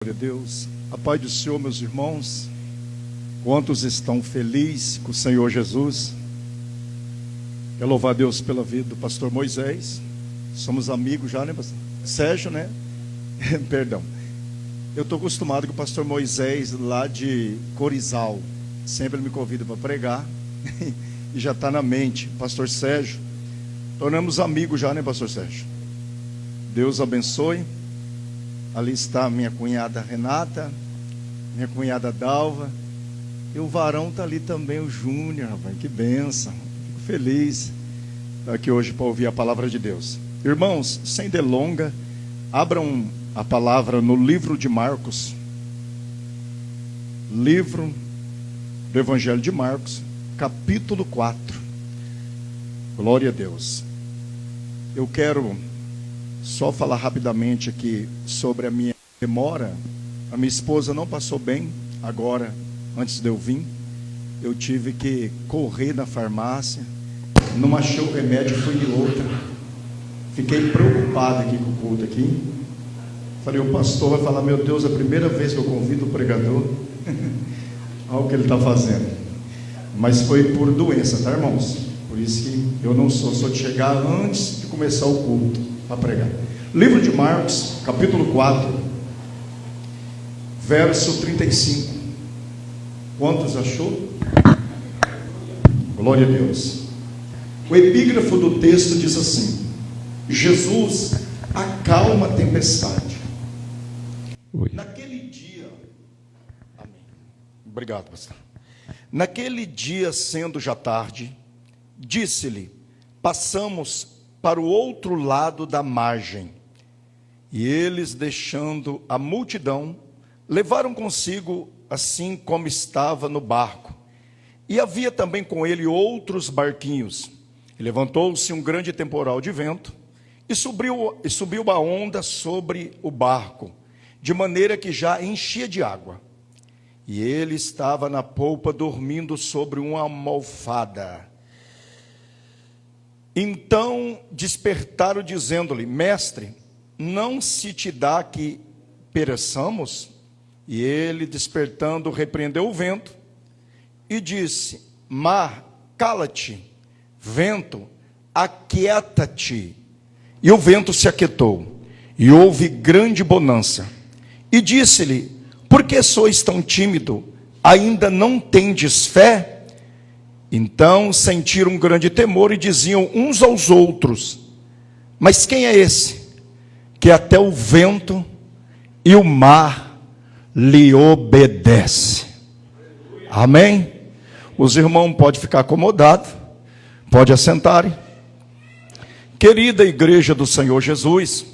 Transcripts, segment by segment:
Glória a Deus. A paz do Senhor, meus irmãos. Quantos estão felizes com o Senhor Jesus? Quero louvar a Deus pela vida do pastor Moisés. Somos amigos já, né, pastor? Sérgio, né? Perdão. Eu estou acostumado com o pastor Moisés lá de Corizal. Sempre ele me convida para pregar. E já está na mente. Pastor Sérgio. Tornamos amigos já, né, pastor Sérgio? Deus abençoe. Ali está minha cunhada Renata, minha cunhada Dalva, e o varão está ali também, o Júnior, rapaz, que bênção. Fico feliz de estar aqui hoje para ouvir a palavra de Deus. Irmãos, sem delonga, abram a palavra no livro de Marcos, livro do Evangelho de Marcos, capítulo 4. Glória a Deus. Eu quero só falar rapidamente aqui sobre a minha demora. A minha esposa não passou bem agora, antes de eu vir. Eu tive que correr na farmácia, não achei o remédio, fui de outra. Fiquei preocupado aqui com o culto aqui. Falei, o pastor vai falar, meu Deus, é a primeira vez que eu convido o pregador. Olha o que ele está fazendo. Mas foi por doença, tá, irmãos? Por isso que eu não sou de chegar antes de começar o culto para pregar. Livro de Marcos, capítulo 4, verso 35. Quantos achou? Glória a Deus. O epígrafo do texto diz assim: Jesus acalma a tempestade. Naquele dia, amém. Obrigado, pastor. Naquele dia, sendo já tarde, disse-lhe: passamos para o outro lado da margem. E eles, deixando a multidão, levaram consigo assim como estava no barco. E havia também com ele outros barquinhos. E levantou-se um grande temporal de vento, e subiu a onda sobre o barco, de maneira que já enchia de água. E ele estava na polpa, dormindo sobre uma almofada. Então despertaram, dizendo-lhe: Mestre, não se te dá que pereçamos? E ele, despertando, repreendeu o vento e disse: Mar, cala-te, vento, aquieta-te. E o vento se aquietou, e houve grande bonança. E disse-lhe: Por que sois tão tímido? Ainda não tendes fé? Então sentiram um grande temor e diziam uns aos outros: Mas quem é esse, que até o vento e o mar lhe obedece? Amém? Os irmãos podem ficar acomodados, podem assentarem. Querida igreja do Senhor Jesus,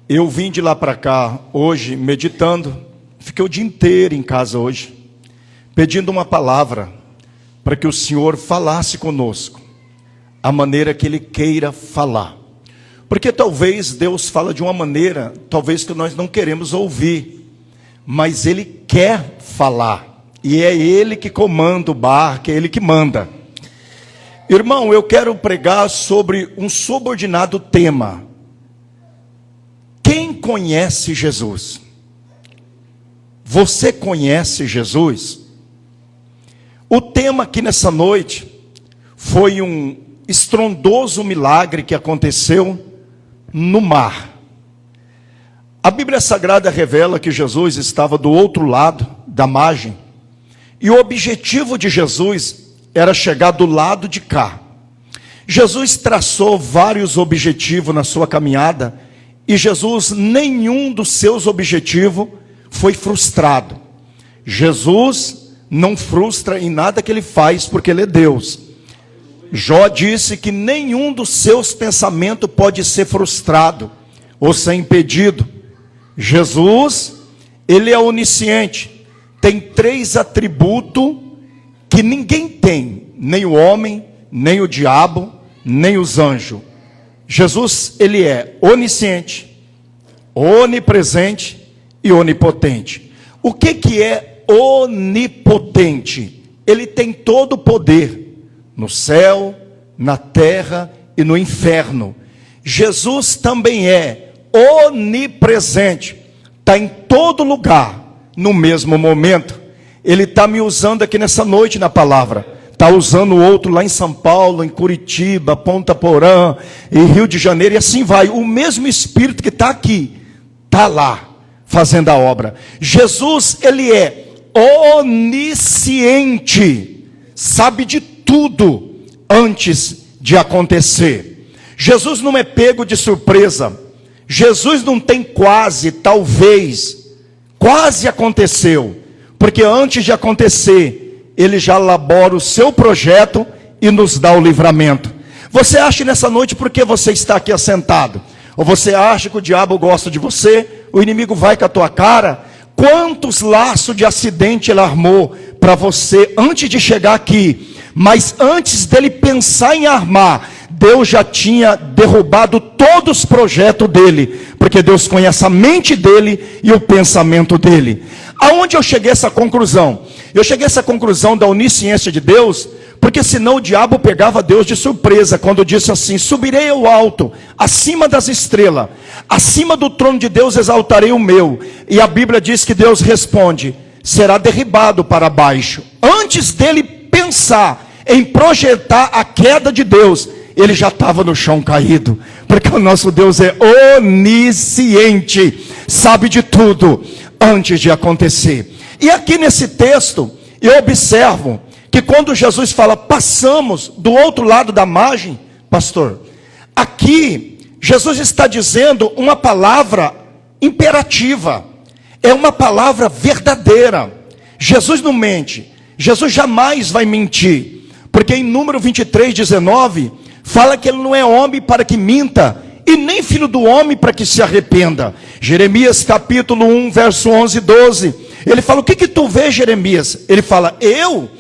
eu vim de lá para cá hoje meditando, fiquei o dia inteiro em casa hoje, pedindo uma palavra para que o Senhor falasse conosco, a maneira que Ele queira falar. Porque talvez Deus fala de uma maneira, talvez que nós não queremos ouvir, mas Ele quer falar, e é Ele que comanda o barco, é Ele que manda. Irmão, eu quero pregar sobre um subordinado tema. Quem conhece Jesus? Você conhece Jesus? O tema aqui nessa noite foi um estrondoso milagre que aconteceu no mar. A Bíblia Sagrada revela que Jesus estava do outro lado da margem, e o objetivo de Jesus era chegar do lado de cá. Jesus traçou vários objetivos na sua caminhada, e Jesus, nenhum dos seus objetivos foi frustrado. Jesus não frustra em nada que Ele faz, porque Ele é Deus. Jó disse que nenhum dos seus pensamentos pode ser frustrado ou ser impedido. Jesus, Ele é onisciente, tem 3 atributos que ninguém tem, nem o homem, nem o diabo, nem os anjos. Jesus, Ele é onisciente, onipresente e onipotente. O que é onipotente? Ele tem todo o poder no céu, na terra e no inferno. Jesus também é onipresente, está em todo lugar, no mesmo momento. Ele está me usando aqui nessa noite na palavra. Está usando o outro lá em São Paulo, em Curitiba, Ponta Porã, em Rio de Janeiro, e assim vai. O mesmo Espírito que está aqui, está lá, fazendo a obra. Jesus, ele é onisciente, sabe de tudo antes de acontecer. Jesus não é pego de surpresa. Jesus não tem quase, talvez, quase aconteceu, porque antes de acontecer, ele já elabora o seu projeto e nos dá o livramento. Você acha nessa noite porque você está aqui assentado? Ou você acha que o diabo gosta de você? O inimigo vai com a tua cara? Quantos laços de acidente ele armou para você antes de chegar aqui? Mas antes dele pensar em armar, Deus já tinha derrubado todos os projetos dele, porque Deus conhece a mente dele e o pensamento dele. Aonde eu cheguei a essa conclusão? Eu cheguei a essa conclusão da onisciência de Deus, porque senão o diabo pegava Deus de surpresa, quando disse assim: subirei ao alto, acima das estrelas, acima do trono de Deus exaltarei o meu. E a Bíblia diz que Deus responde: será derribado para baixo. Antes dele pensar em projetar a queda de Deus, ele já estava no chão caído, porque o nosso Deus é onisciente, sabe de tudo antes de acontecer. E aqui nesse texto, eu observo que quando Jesus fala, passamos do outro lado da margem, pastor, aqui, Jesus está dizendo uma palavra imperativa, é uma palavra verdadeira. Jesus não mente, Jesus jamais vai mentir, porque em número 23:19, fala que ele não é homem para que minta, e nem filho do homem para que se arrependa. Jeremias capítulo 1, verso 11 e 12, ele fala: o que tu vês, Jeremias? Ele fala: eu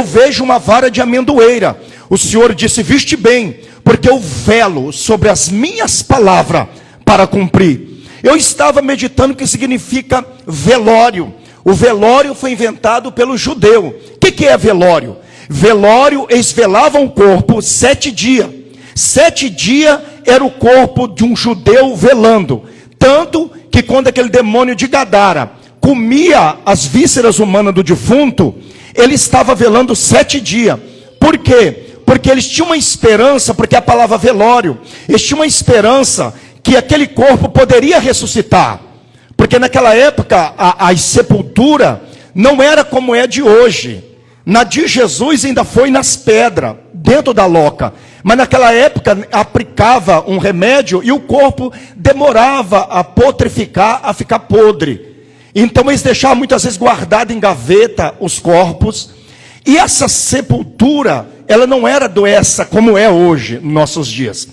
vejo uma vara de amendoeira. O Senhor disse: viste bem, porque eu velo sobre as minhas palavras para cumprir. Eu estava meditando o que significa velório. O velório foi inventado pelo judeu. O que é velório? Velório, eles velavam o corpo 7 dias. 7 dias era o corpo de um judeu velando. Tanto que quando aquele demônio de Gadara comia as vísceras humanas do defunto, ele estava velando 7 dias. Por quê? Porque eles tinham uma esperança, porque a palavra velório, eles tinham uma esperança que aquele corpo poderia ressuscitar. Porque naquela época a sepultura não era como é de hoje. Na de Jesus ainda foi nas pedras, dentro da loca. Mas naquela época aplicava um remédio e o corpo demorava a putrificar, a ficar podre. Então eles deixavam muitas vezes guardado em gaveta os corpos. E essa sepultura, ela não era doença como é hoje, nos nossos dias.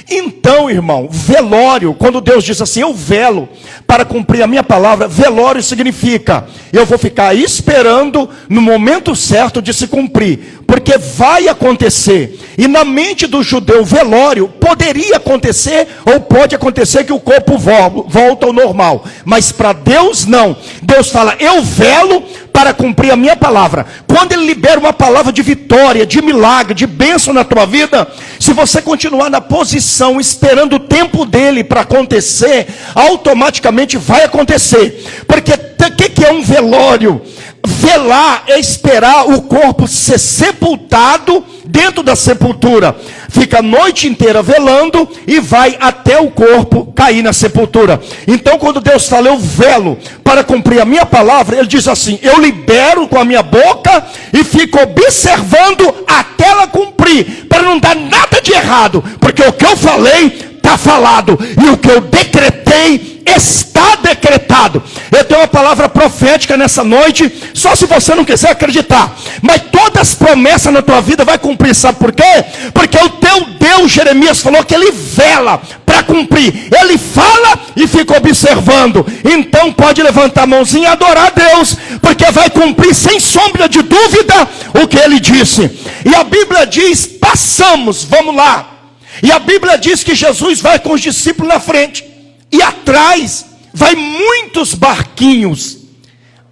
Então, irmão, velório, quando Deus diz assim, eu velo para cumprir a minha palavra, velório significa, eu vou ficar esperando no momento certo de se cumprir, porque vai acontecer. E na mente do judeu, velório poderia acontecer, ou pode acontecer que o corpo volta ao normal, mas para Deus não. Deus fala, eu velo para cumprir a minha palavra. Quando ele libera uma palavra de vitória, de milagre, de bênção na tua vida, se você continuar na posição, esperando o tempo dele para acontecer, automaticamente vai acontecer. Porque o que é um velório? Velar é esperar o corpo ser sepultado dentro da sepultura. Fica a noite inteira velando e vai até o corpo cair na sepultura. Então quando Deus fala, eu velo para cumprir a minha palavra, ele diz assim, eu libero com a minha boca e fico observando até ela cumprir, para não dar nada de errado, porque o que eu falei está falado, e o que eu decretei está decretado. Eu tenho uma palavra profética nessa noite, só se você não quiser acreditar, mas todas as promessas na tua vida vai cumprir, sabe por quê? Porque o teu Deus, Jeremias, falou que ele vela para cumprir, ele fala e fica observando. Então pode levantar a mãozinha e adorar a Deus, porque vai cumprir sem sombra de dúvida o que ele disse. E a Bíblia diz, passamos, vamos lá. E a Bíblia diz que Jesus vai com os discípulos na frente, e atrás vai muitos barquinhos.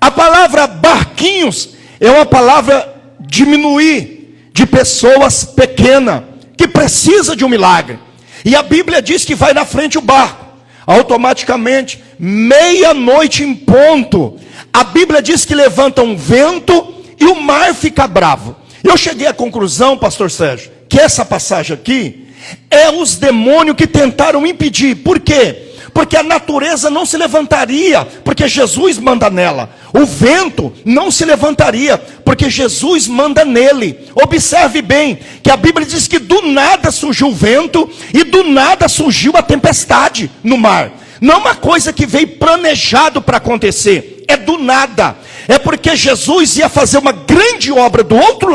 A palavra barquinhos é uma palavra diminuir, de pessoas pequenas, que precisa de um milagre. E a Bíblia diz que vai na frente o barco. Automaticamente meia-noite em ponto, a Bíblia diz que levanta um vento e o mar fica bravo. Eu cheguei à conclusão, pastor Sérgio, que essa passagem aqui é os demônios que tentaram impedir. Por quê? Porque a natureza não se levantaria, porque Jesus manda nela. O vento não se levantaria, porque Jesus manda nele. Observe bem, que a Bíblia diz que do nada surgiu o vento, e do nada surgiu a tempestade no mar. Não é uma coisa que veio planejado para acontecer, é do nada. É porque Jesus ia fazer uma grande obra do outro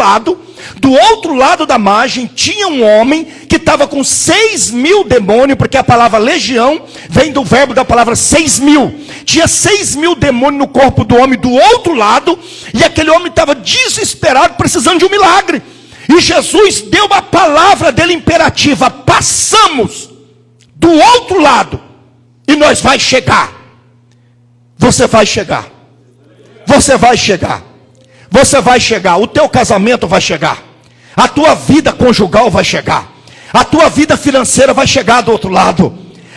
lado da margem, tinha um homem que estava com 6.000 demônios, porque a palavra legião vem do verbo da palavra 6.000. Tinha 6.000 demônios no corpo do homem do outro lado, e aquele homem estava desesperado, precisando de um milagre. E Jesus deu a palavra dele imperativa: passamos do outro lado, e nós vai chegar. Você vai chegar. Você vai chegar. Você vai chegar. O teu casamento vai chegar. A tua vida conjugal vai chegar. A tua vida financeira vai chegar do outro lado.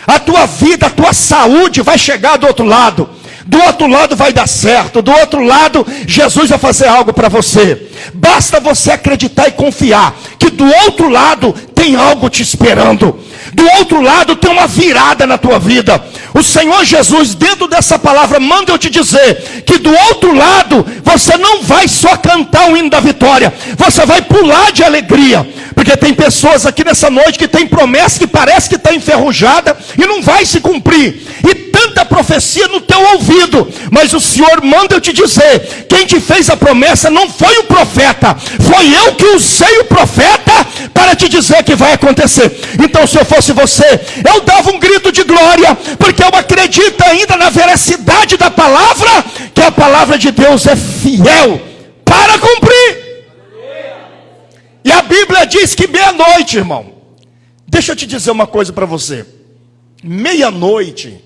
A tua vida, a tua saúde vai chegar do outro lado. Do outro lado vai dar certo. Do outro lado, Jesus vai fazer algo para você. Basta você acreditar e confiar que do outro lado tem algo te esperando. Do outro lado tem uma virada na tua vida. O Senhor Jesus, dentro dessa palavra, manda eu te dizer que do outro lado você não vai só cantar o hino da vitória, você vai pular de alegria. Porque tem pessoas aqui nessa noite que tem promessa que parece que está enferrujada e não vai se cumprir. E tanta profecia no teu ouvido, mas o Senhor manda eu te dizer: quem te fez a promessa não foi o profeta, foi eu que usei o profeta para te dizer que vai acontecer. Então, se eu fosse você, eu dava um grito de glória, porque eu acredito ainda na veracidade da palavra, que a palavra de Deus é fiel para cumprir. E a Bíblia diz que meia-noite, irmão, deixa eu te dizer uma coisa para você: meia-noite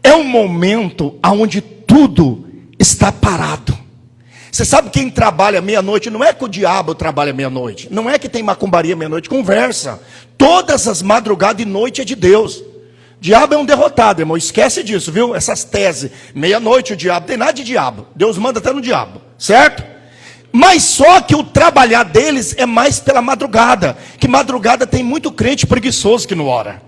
é um momento onde tudo está parado. Você sabe quem trabalha meia-noite? Não é que o diabo trabalha meia-noite, não é que tem macumbaria meia-noite, conversa. Todas as madrugadas e noite é de Deus. Diabo é um derrotado, irmão, esquece disso, viu? Essas teses, meia-noite o diabo, tem nada de diabo, Deus manda até no diabo, certo? Mas só que o trabalhar deles é mais pela madrugada, que madrugada tem muito crente preguiçoso que não ora.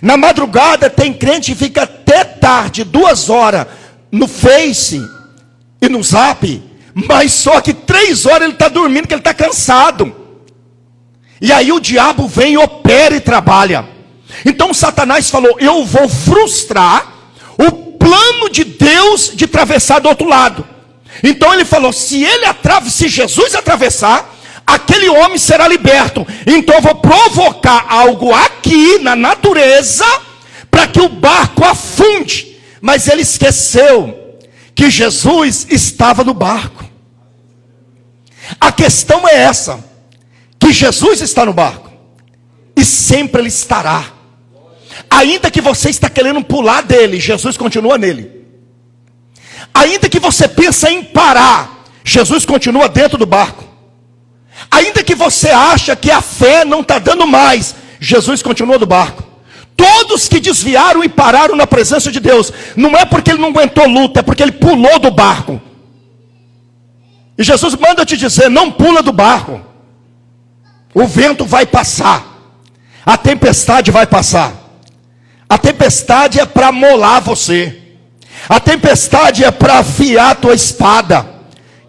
Na madrugada tem crente que fica até tarde, 2 horas, no Face e no Zap, mas só que 3 horas ele está dormindo, que ele está cansado. E aí o diabo vem, opera e trabalha. Então Satanás falou: eu vou frustrar o plano de Deus de atravessar do outro lado. Então ele falou: se Jesus atravessar, aquele homem será liberto. Então eu vou provocar algo aqui na natureza para que o barco afunde. Mas ele esqueceu que Jesus estava no barco. A questão é essa: que Jesus está no barco, e sempre ele estará. Ainda que você está querendo pular dele, Jesus continua nele. Ainda que você pensa em parar, Jesus continua dentro do barco. Ainda que você acha que a fé não está dando mais, Jesus continua no barco. Todos que desviaram e pararam na presença de Deus, não é porque ele não aguentou luta, é porque ele pulou do barco. E Jesus manda te dizer: não pula do barco. O vento vai passar, a tempestade vai passar. A tempestade é para molar você. A tempestade é para afiar a tua espada.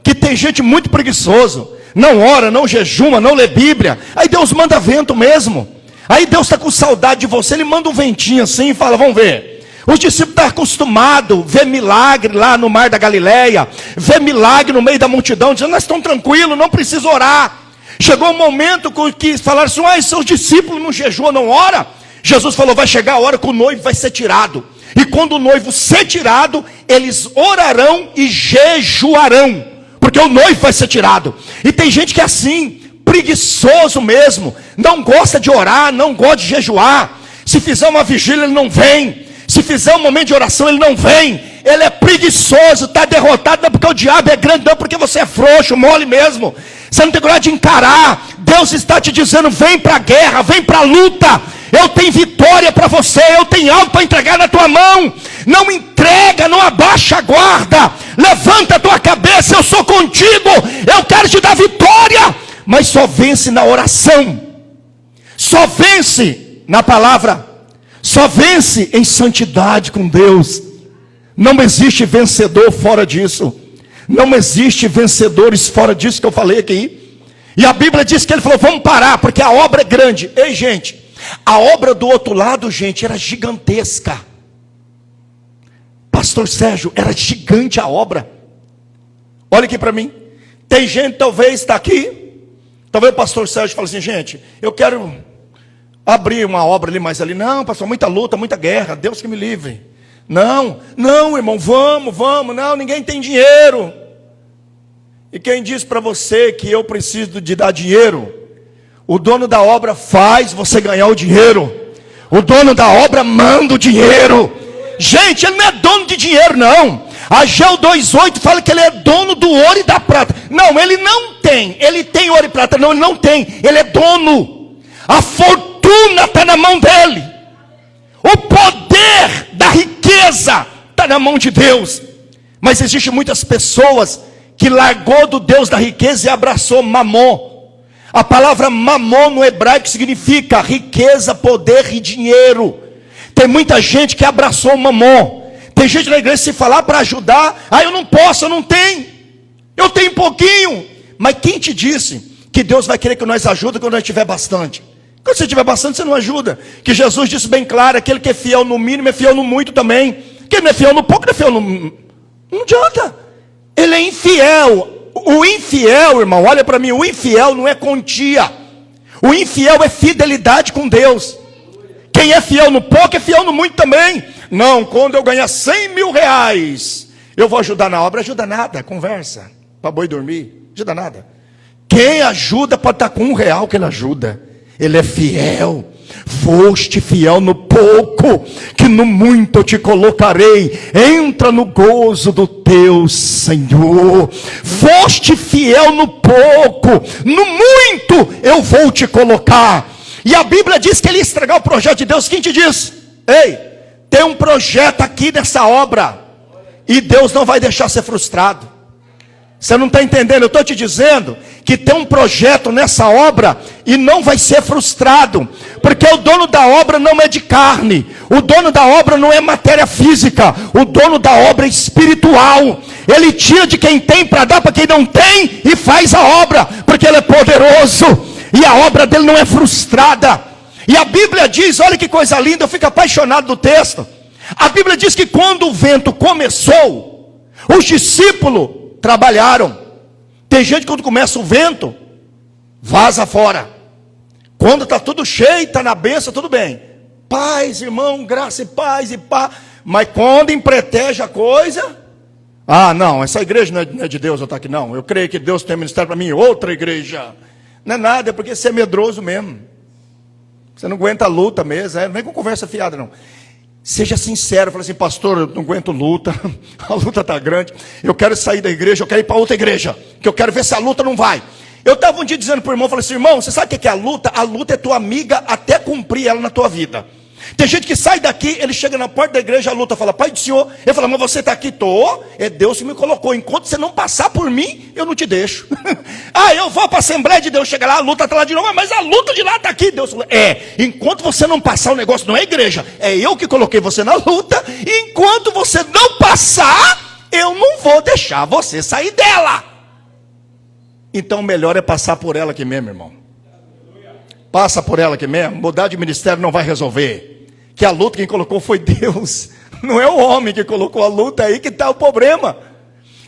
Que tem gente muito preguiçoso, não ora, não jejuma, não lê Bíblia. Aí Deus manda vento mesmo. Aí Deus está com saudade de você, ele manda um ventinho assim e fala: vamos ver. Os discípulos estão acostumados a ver milagre lá no mar da Galileia, ver milagre no meio da multidão, dizendo: nós estamos tranquilos, não precisa orar. Chegou um momento que falaram assim: seus discípulos não jejuam, não oram. Jesus falou: vai chegar a hora que o noivo vai ser tirado. E quando o noivo ser tirado, eles orarão e jejuarão, porque o noivo vai ser tirado. E tem gente que é assim, preguiçoso mesmo, não gosta de orar, não gosta de jejuar. Se fizer uma vigília, ele não vem. Se fizer um momento de oração, ele não vem. Ele é preguiçoso, está derrotado, não é porque o diabo é grande, não, porque você é frouxo, mole mesmo. Você não tem coragem de encarar. Deus está te dizendo: vem para a guerra, vem para a luta. Eu tenho vitória para você, eu tenho algo para entregar na tua mão. Não entrega, não abaixa a guarda. Levanta a tua cabeça, eu sou contigo. Eu quero te dar vitória. Mas só vence na oração. Só vence na palavra. Só vence em santidade com Deus. Não existe vencedor fora disso. Não existe vencedores fora disso que eu falei aqui. E a Bíblia diz que ele falou, vamos parar, porque a obra é grande. Ei, gente, a obra do outro lado, gente, era gigantesca. Pastor Sérgio, era gigante a obra. Olha aqui para mim. Tem gente, talvez, está aqui. Talvez o pastor Sérgio fale assim, gente, eu quero abrir uma obra ali mais ali. Não, pastor, muita luta, muita guerra, Deus que me livre. Não, irmão, vamos, não, ninguém tem dinheiro. E quem diz para você que eu preciso de dar dinheiro? O dono da obra faz você ganhar o dinheiro. O dono da obra manda o dinheiro. Gente, ele não é dono de dinheiro, não. Ageu 2:8 fala que ele é dono do ouro e da prata. Não, ele não tem. Ele tem ouro e prata. Não, ele não tem. Ele é dono. A fortuna está na mão dele. O poder da riqueza está na mão de Deus. Mas existem muitas pessoas que largou do Deus da riqueza e abraçou mamon. A palavra mamon no hebraico significa riqueza, poder e dinheiro. Tem muita gente que abraçou o mamon. Tem gente na igreja que se falar para ajudar, eu não posso, eu não tenho. Eu tenho pouquinho. Mas quem te disse que Deus vai querer que nós ajudemos quando nós tiver bastante? Quando você tiver bastante, você não ajuda. Que Jesus disse bem claro, aquele que é fiel no mínimo é fiel no muito também. Quem não é fiel no pouco, não é fiel no... Não adianta. Ele é infiel. O infiel, irmão, olha para mim, o infiel não é quantia. O infiel é fidelidade com Deus. Quem é fiel no pouco é fiel no muito também. Não, quando eu ganhar 100 mil reais, eu vou ajudar na obra. Ajuda nada, conversa, para boi dormir, ajuda nada. Quem ajuda pode estar com R$1 que ele ajuda. Ele é fiel. Foste fiel no pouco, que no muito eu te colocarei. Entra no gozo do teu Senhor. Foste fiel no pouco, no muito eu vou te colocar. E a Bíblia diz que ele ia estragar o projeto de Deus. Quem te diz? Ei, tem um projeto aqui nessa obra, e Deus não vai deixar ser frustrado. Você não está entendendo? Eu estou te dizendo que tem um projeto nessa obra e não vai ser frustrado, porque o dono da obra não é de carne, o dono da obra não é matéria física, o dono da obra é espiritual. Ele tira de quem tem para dar para quem não tem e faz a obra, porque ele é poderoso e a obra dele não é frustrada. E a Bíblia diz, olha que coisa linda, eu fico apaixonado do texto. A Bíblia diz que quando o vento começou, os discípulos trabalharam. Tem gente que quando começa o vento, vaza fora. Quando está tudo cheio, está na bênção, tudo bem. Paz, irmão, graça e paz e paz. Mas quando empreteja a coisa, não, essa igreja não é de Deus, eu estou aqui não. Eu creio que Deus tem ministério para mim, outra igreja. Não é nada, é porque você é medroso mesmo. Você não aguenta a luta mesmo, não vem com conversa fiada não. Seja sincero, fala assim, pastor, eu não aguento luta, a luta está grande, eu quero sair da igreja, eu quero ir para outra igreja, que eu quero ver se a luta não vai. Eu estava um dia dizendo para o irmão, falei assim, irmão, você sabe o que é a luta? A luta é tua amiga até cumprir ela na tua vida. Tem gente que sai daqui, ele chega na porta da igreja, a luta fala, pai do Senhor, ele fala, mas você está aqui? Estou, é Deus que me colocou, enquanto você não passar por mim, eu não te deixo. Eu vou para a Assembleia de Deus, chega lá, a luta está lá de novo, mas a luta de lá está aqui, Deus falou, enquanto você não passar o negócio, não é igreja, é eu que coloquei você na luta, e enquanto você não passar, eu não vou deixar você sair dela. Então melhor é passar por ela aqui mesmo, irmão. Passa por ela aqui mesmo, mudar de ministério não vai resolver. Que a luta quem colocou foi Deus, não é o homem que colocou a luta, aí que está o problema.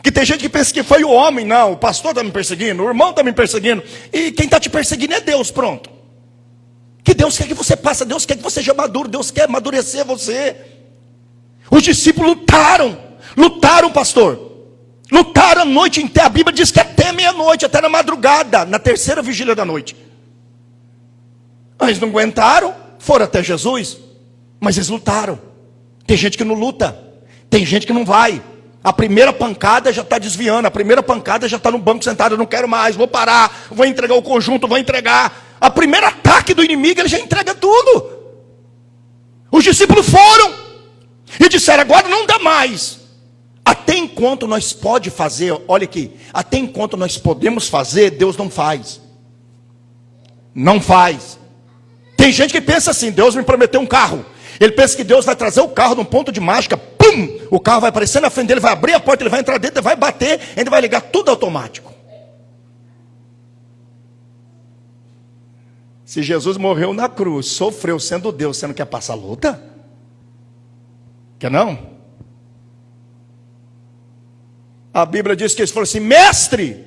Que tem gente que pensa que foi o homem, não, o pastor está me perseguindo, o irmão está me perseguindo, e quem está te perseguindo é Deus, pronto. Que Deus quer que você passe, Deus quer que você seja maduro, Deus quer amadurecer você. Os discípulos lutaram, pastor, lutaram a noite inteira, a Bíblia diz que até meia-noite, até na madrugada, na terceira vigília da noite. Eles não aguentaram, foram até Jesus, mas eles lutaram. Tem gente que não luta, tem gente que não vai. A primeira pancada já está desviando, a primeira pancada já está no banco sentado, eu não quero mais, vou parar, vou entregar o conjunto, vou entregar. A primeiro ataque do inimigo, ele já entrega tudo. Os discípulos foram e disseram: agora não dá mais. Até enquanto nós pode fazer, olha aqui, até enquanto nós podemos fazer, Deus não faz. Não faz. Tem gente que pensa assim: Deus me prometeu um carro. Ele pensa que Deus vai trazer o carro num ponto de mágica, pum! O carro vai aparecer na frente dele, vai abrir a porta, ele vai entrar dentro, vai bater, ainda vai ligar tudo automático. Se Jesus morreu na cruz, sofreu sendo Deus, você não quer passar luta? Quer não? A Bíblia diz que eles falaram assim: mestre,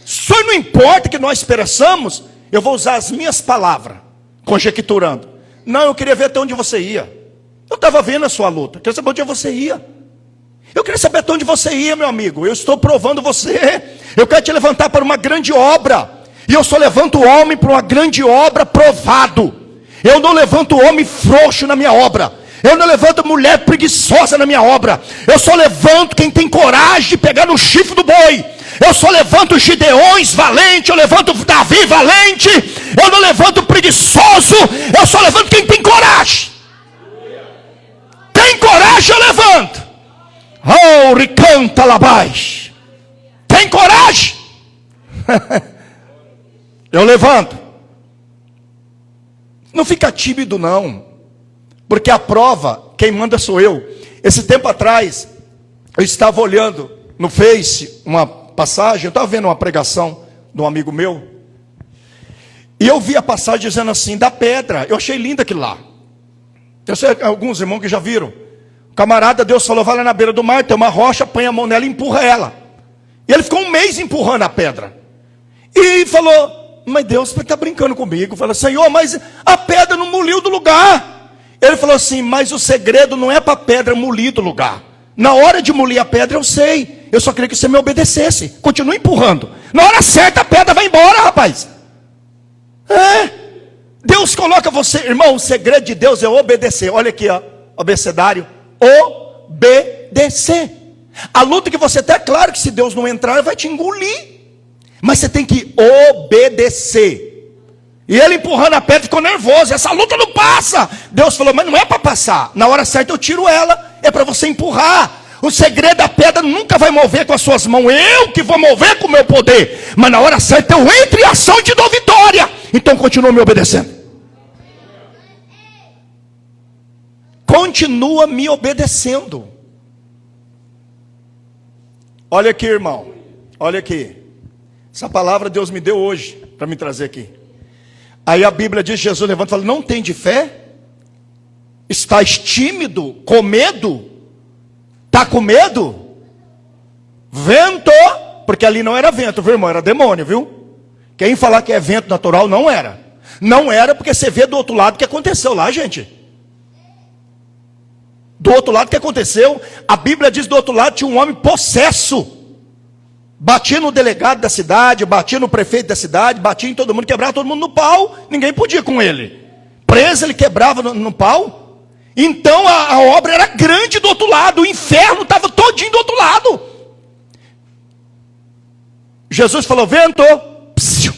só não importa que nós pereçamos. Eu vou usar as minhas palavras, conjecturando. Não, eu queria ver até onde você ia. Eu estava vendo a sua luta, eu queria saber onde você ia. Eu queria saber até onde você ia, meu amigo. Eu estou provando você. Eu quero te levantar para uma grande obra. E eu só levanto o homem para uma grande obra provado. Eu não levanto o homem frouxo na minha obra. Eu não levanto mulher preguiçosa na minha obra. Eu só levanto quem tem coragem de pegar no chifre do boi. Eu só levanto Gideões valente. Eu levanto Davi valente. Eu não levanto preguiçoso. Eu só levanto quem tem coragem. Tem coragem, eu levanto. Oh, ricanta labais. Tem coragem? Eu levanto. Não fica tímido não. Porque a prova, quem manda sou eu. Esse tempo atrás, eu estava olhando no Face uma passagem. Eu estava vendo uma pregação de um amigo meu. E eu vi a passagem dizendo assim, da pedra. Eu achei lindo aquilo lá. Eu sei alguns irmãos que já viram. O camarada, Deus falou: vai lá na beira do mar, tem uma rocha, põe a mão nela e empurra ela. E ele ficou um mês empurrando a pedra. E falou: mas Deus está brincando comigo. Falou: Senhor, mas a pedra não moliu do lugar. Ele falou assim: mas o segredo não é para a pedra molir do lugar. Na hora de molir a pedra eu sei. Eu só queria que você me obedecesse. Continue empurrando. Na hora certa a pedra vai embora, rapaz. Deus coloca você, irmão, o segredo de Deus é obedecer. Olha aqui, ó, abecedário. Obedecer. A luta que você tem, é claro que se Deus não entrar, ele vai te engolir. Mas você tem que obedecer. E ele empurrando a pedra ficou nervoso. Essa luta não passa. Deus falou: mas não é para passar. Na hora certa eu tiro ela. É para você empurrar. O segredo da pedra nunca vai mover com as suas mãos. Eu que vou mover com o meu poder. Mas na hora certa eu entro em ação e te dou vitória. Então continua me obedecendo. Continua me obedecendo. Olha aqui, irmão. Olha aqui. Essa palavra Deus me deu hoje para me trazer aqui. Aí a Bíblia diz, Jesus levanta e fala: não tem de fé? Estás tímido? Com medo? Está com medo? Vento, porque ali não era vento, viu, irmão? Era demônio, viu? Quem falar que é vento natural, não era. Não era, porque você vê do outro lado o que aconteceu lá, gente. Do outro lado o que aconteceu? A Bíblia diz, do outro lado tinha um homem possesso. Batia no delegado da cidade, batia no prefeito da cidade, batia em todo mundo, quebrava todo mundo no pau. Ninguém podia com ele. Preso, ele quebrava no pau. Então a obra era grande do outro lado. O inferno estava todinho do outro lado. Jesus falou: vento. Psiu.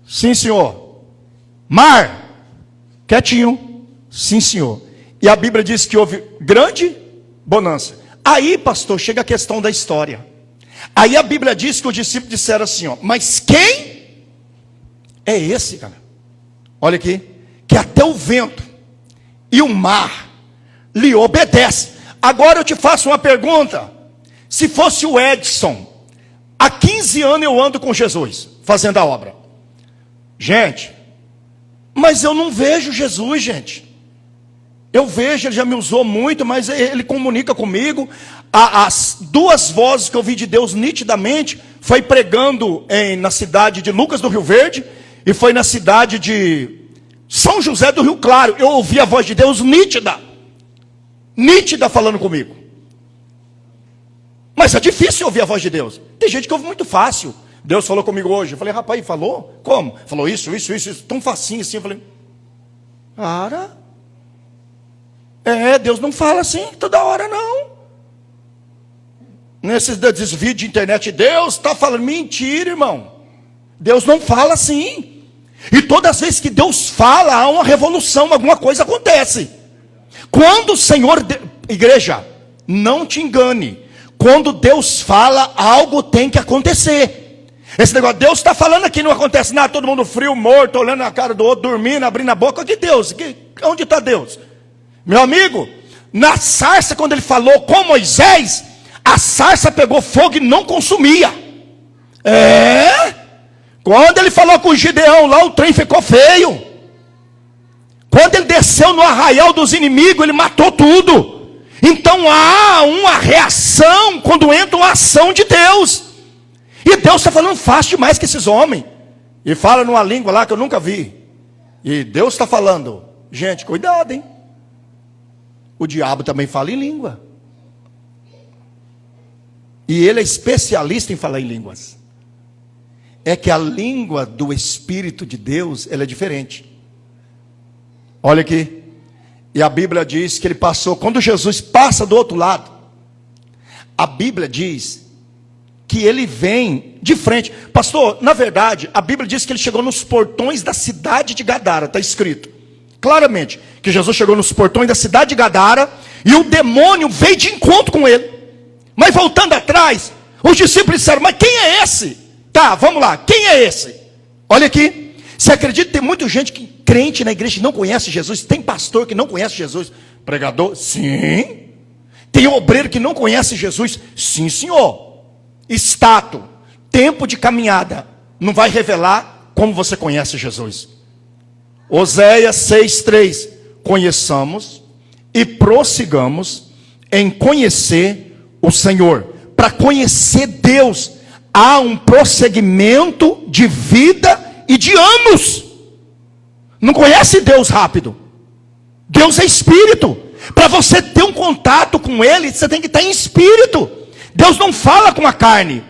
Sim, senhor. Mar. Quietinho. Sim, senhor. E a Bíblia diz que houve grande bonança. Aí, pastor, chega a questão da história. Aí a Bíblia diz que os discípulos disseram assim, ó: mas quem é esse, cara? Olha aqui, que até o vento e o mar lhe obedecem. Agora eu te faço uma pergunta. Se fosse o Edson, há 15 anos eu ando com Jesus, fazendo a obra. Gente, mas eu não vejo Jesus, gente. Eu vejo, ele já me usou muito, mas ele comunica comigo. As duas vozes que eu vi de Deus nitidamente foi pregando na cidade de Lucas do Rio Verde e foi na cidade de São José do Rio Claro. Eu ouvi a voz de Deus nítida falando comigo. Mas é difícil ouvir a voz de Deus. Tem gente que ouve muito fácil. Deus falou comigo hoje. Eu falei: rapaz, falou? Como? Falou isso, tão facinho assim. Eu falei: cara, Deus não fala assim toda hora, não. Nesses desvios de internet, Deus está falando. Mentira, irmão. Deus não fala assim. E todas as vezes que Deus fala, há uma revolução, alguma coisa acontece. Quando o Senhor, igreja, não te engane, quando Deus fala, algo tem que acontecer. Esse negócio, Deus está falando aqui, não acontece nada, todo mundo frio, morto, olhando na cara do outro, dormindo, abrindo a boca. Que Deus? Onde está Deus? Meu amigo, na sarça, quando ele falou com Moisés, a sarça pegou fogo e não consumia. Quando ele falou com o Gideão lá, o trem ficou feio. Quando ele desceu no arraial dos inimigos, ele matou tudo. Então há uma reação quando entra uma ação de Deus. E Deus está falando fácil demais que esses homens. E fala numa língua lá que eu nunca vi. E Deus está falando, gente, cuidado, hein? O diabo também fala em língua. E ele é especialista em falar em línguas. É que a língua do Espírito de Deus, ela é diferente. Olha aqui. E a Bíblia diz que ele passou, quando Jesus passa do outro lado, a Bíblia diz que ele vem de frente. Pastor, na verdade, a Bíblia diz que ele chegou nos portões da cidade de Gadara, está escrito claramente, que Jesus chegou nos portões da cidade de Gadara, e o demônio veio de encontro com ele. Mas voltando atrás, os discípulos disseram, mas quem é esse? Tá, vamos lá, quem é esse? Olha aqui, você acredita que tem muita gente que crente na igreja que não conhece Jesus? Tem pastor que não conhece Jesus? Pregador? Sim. Tem obreiro que não conhece Jesus? Sim, senhor. Status, tempo de caminhada, não vai revelar como você conhece Jesus. Oséias 6:3, conheçamos e prossigamos em conhecer o Senhor. Para conhecer Deus, há um prosseguimento de vida e de anos. Não conhece Deus rápido. Deus é espírito. Para você ter um contato com Ele, você tem que estar em espírito. Deus não fala com a carne.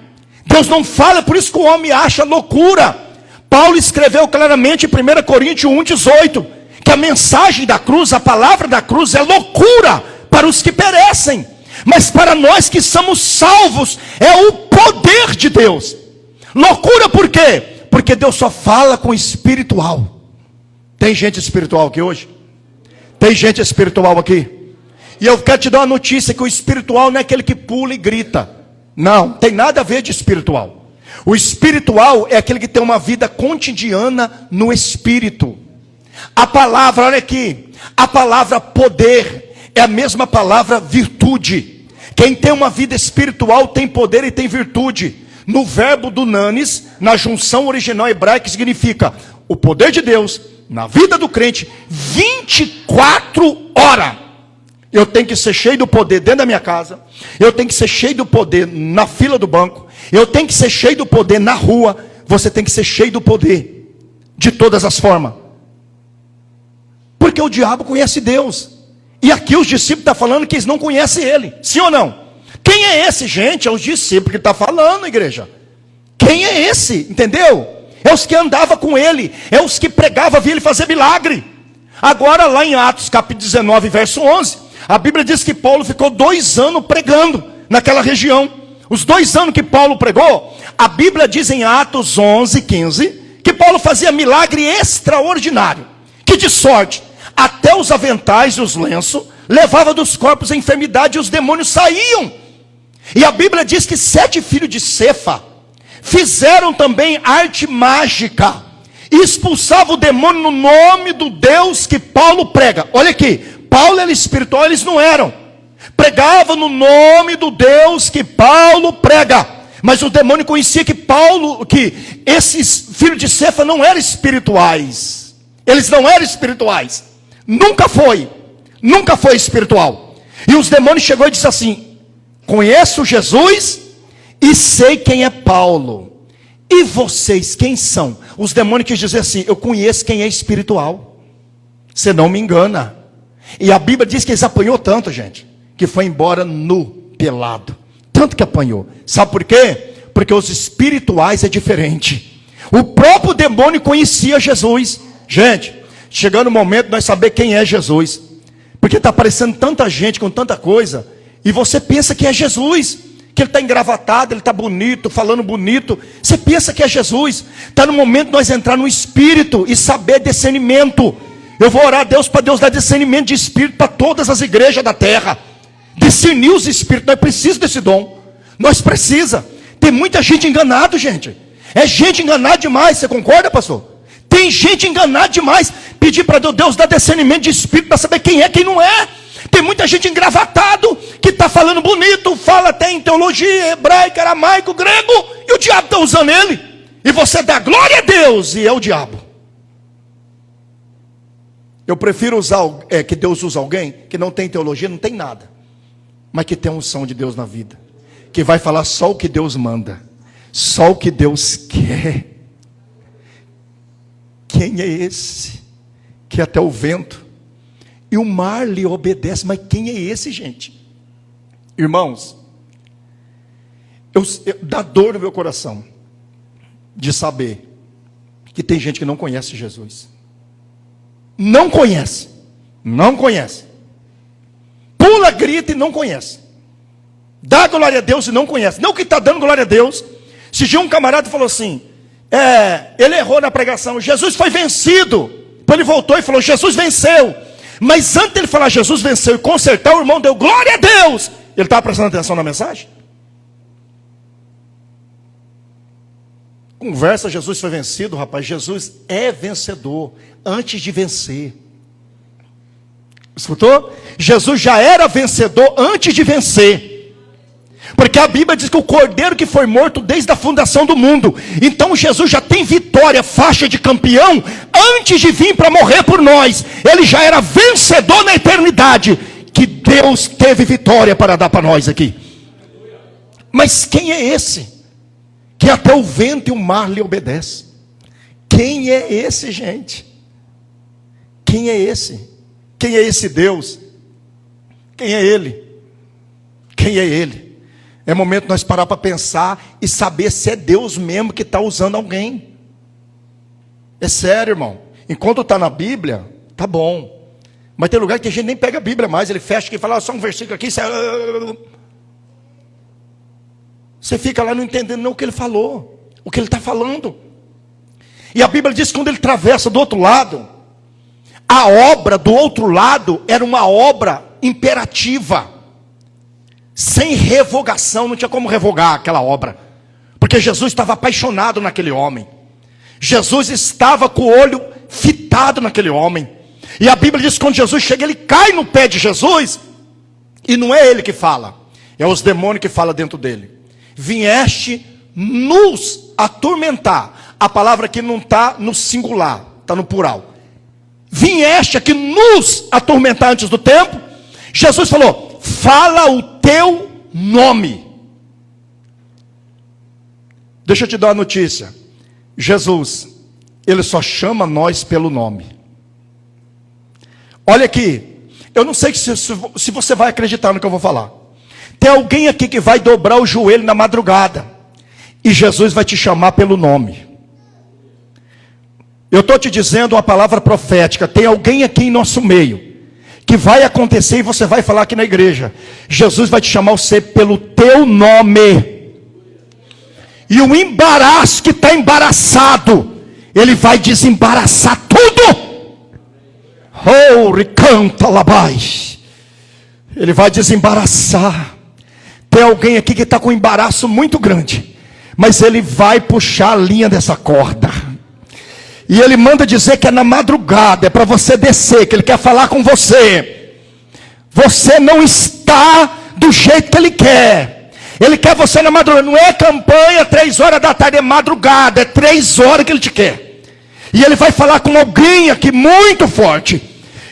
Deus não fala, por isso que o homem acha loucura. Paulo escreveu claramente em 1 Coríntios 1:18, que a mensagem da cruz, a palavra da cruz é loucura para os que perecem. Mas para nós que somos salvos, é o poder de Deus. Loucura por quê? Porque Deus só fala com o espiritual. Tem gente espiritual aqui hoje? Tem gente espiritual aqui? E eu quero te dar uma notícia, que o espiritual não é aquele que pula e grita. Não, tem nada a ver de espiritual. O espiritual é aquele que tem uma vida cotidiana no espírito. A palavra, olha aqui, a palavra poder é a mesma palavra virtude. Quem tem uma vida espiritual tem poder e tem virtude. No verbo dunamis, na junção original hebraica, significa o poder de Deus na vida do crente 24 horas. Eu tenho que ser cheio do poder dentro da minha casa. Eu tenho que ser cheio do poder na fila do banco. Eu tenho que ser cheio do poder na rua. Você tem que ser cheio do poder de todas as formas. Porque o diabo conhece Deus. E aqui os discípulos estão falando que eles não conhecem Ele. Sim ou não? Quem é esse, gente? É os discípulos que estão falando, igreja. Quem é esse? Entendeu? É os que andavam com Ele. É os que pregavam, via Ele fazer milagre. Agora lá em Atos capítulo 19, verso 11... a Bíblia diz que Paulo ficou 2 anos pregando naquela região. Os 2 anos que Paulo pregou, a Bíblia diz em Atos 11:15, que Paulo fazia milagre extraordinário. Que de sorte, até os aventais e os lenços, levava dos corpos a enfermidade e os demônios saíam. E a Bíblia diz que 7 filhos de Cefa fizeram também arte mágica. E expulsavam o demônio no nome do Deus que Paulo prega. Olha aqui. Paulo era espiritual, eles não eram. Pregava no nome do Deus que Paulo prega. Mas o demônio conhecia que esses filhos de Cefa não eram espirituais. Eles não eram espirituais. Nunca foi espiritual. E os demônios chegou e disse assim: conheço Jesus e sei quem é Paulo. E vocês quem são? Os demônios quis dizer assim: eu conheço quem é espiritual. Você não me engana. E a Bíblia diz que eles apanhou tanto, gente, que foi embora nu, pelado. Tanto que apanhou. Sabe por quê? Porque os espirituais é diferente. O próprio demônio conhecia Jesus. Gente, chegando o momento de nós saber quem é Jesus. Porque está aparecendo tanta gente com tanta coisa, e você pensa que é Jesus, que ele está engravatado, ele está bonito, falando bonito. Você pensa que é Jesus. Está no momento de nós entrar no espírito e saber discernimento. Eu vou orar a Deus para Deus dar discernimento de espírito para todas as igrejas da terra. Discernir os espíritos. Nós precisamos desse dom. Nós precisamos. Tem muita gente enganada, gente. É gente enganada demais. Você concorda, pastor? Tem gente enganada demais. Pedir para Deus dar discernimento de espírito para saber quem é, quem não é. Tem muita gente engravatado que está falando bonito, fala até em teologia hebraica, aramaico, grego, e o diabo está usando ele. E você dá glória a Deus e é o diabo. Eu prefiro usar que Deus usa alguém que não tem teologia, não tem nada, mas que tem a unção de Deus na vida, que vai falar só o que Deus manda, só o que Deus quer. Quem é esse que até o vento e o mar lhe obedece? Mas quem é esse, gente? Irmãos, dá dor no meu coração de saber que tem gente que não conhece Jesus. Não conhece. Não conhece. Pula, grita e não conhece. Dá glória a Deus e não conhece. Não que está dando glória a Deus. Se dia um camarada falou assim, ele errou na pregação, Jesus foi vencido. Depois ele voltou e falou, Jesus venceu. Mas antes de ele falar Jesus venceu e consertar, o irmão deu glória a Deus. Ele estava prestando atenção na mensagem? Conversa, Jesus foi vencido, rapaz. Jesus é vencedor antes de vencer. Escutou? Jesus já era vencedor antes de vencer. Porque a Bíblia diz que o cordeiro que foi morto desde a fundação do mundo. Então Jesus já tem vitória, faixa de campeão, antes de vir para morrer por nós. Ele já era vencedor na eternidade, que Deus teve vitória para dar para nós aqui. Mas quem é esse que até o vento e o mar lhe obedecem? Quem é esse, gente? Quem é esse? Quem é esse Deus? Quem é Ele? Quem é Ele? É momento de nós parar para pensar e saber se é Deus mesmo que está usando alguém. É sério, irmão. Enquanto está na Bíblia, tá bom. Mas tem lugar que a gente nem pega a Bíblia mais. Ele fecha aqui e fala, só um versículo aqui. Você fica lá não entendendo não o que ele falou, o que ele está falando. E a Bíblia diz que quando ele atravessa do outro lado, a obra do outro lado era uma obra imperativa, sem revogação. Não tinha como revogar aquela obra, porque Jesus estava apaixonado naquele homem. Jesus estava com o olho fitado naquele homem. E a Bíblia diz que quando Jesus chega, ele cai no pé de Jesus, e não é ele que fala, é os demônios que falam dentro dele. Vieste nos atormentar. A palavra aqui não está no singular, está no plural. Vieste aqui nos atormentar antes do tempo. Jesus falou, fala o teu nome. Deixa eu te dar uma notícia. Jesus, ele só chama nós pelo nome. Olha aqui, eu não sei se você vai acreditar no que eu vou falar. Tem alguém aqui que vai dobrar o joelho na madrugada, e Jesus vai te chamar pelo nome. Eu estou te dizendo uma palavra profética. Tem alguém aqui em nosso meio, que vai acontecer e você vai falar aqui na igreja. Jesus vai te chamar você pelo teu nome. E o embaraço que está embaraçado, ele vai desembaraçar tudo. Oh, recanta labais. Ele vai desembaraçar. Tem alguém aqui que está com um embaraço muito grande, mas ele vai puxar a linha dessa corda. E ele manda dizer que é na madrugada, é para você descer, que ele quer falar com você. Você não está do jeito que ele quer. Ele quer você na madrugada. Não é campanha 3 horas da tarde, é madrugada, é 3 horas que ele te quer. E ele vai falar com alguém aqui muito forte.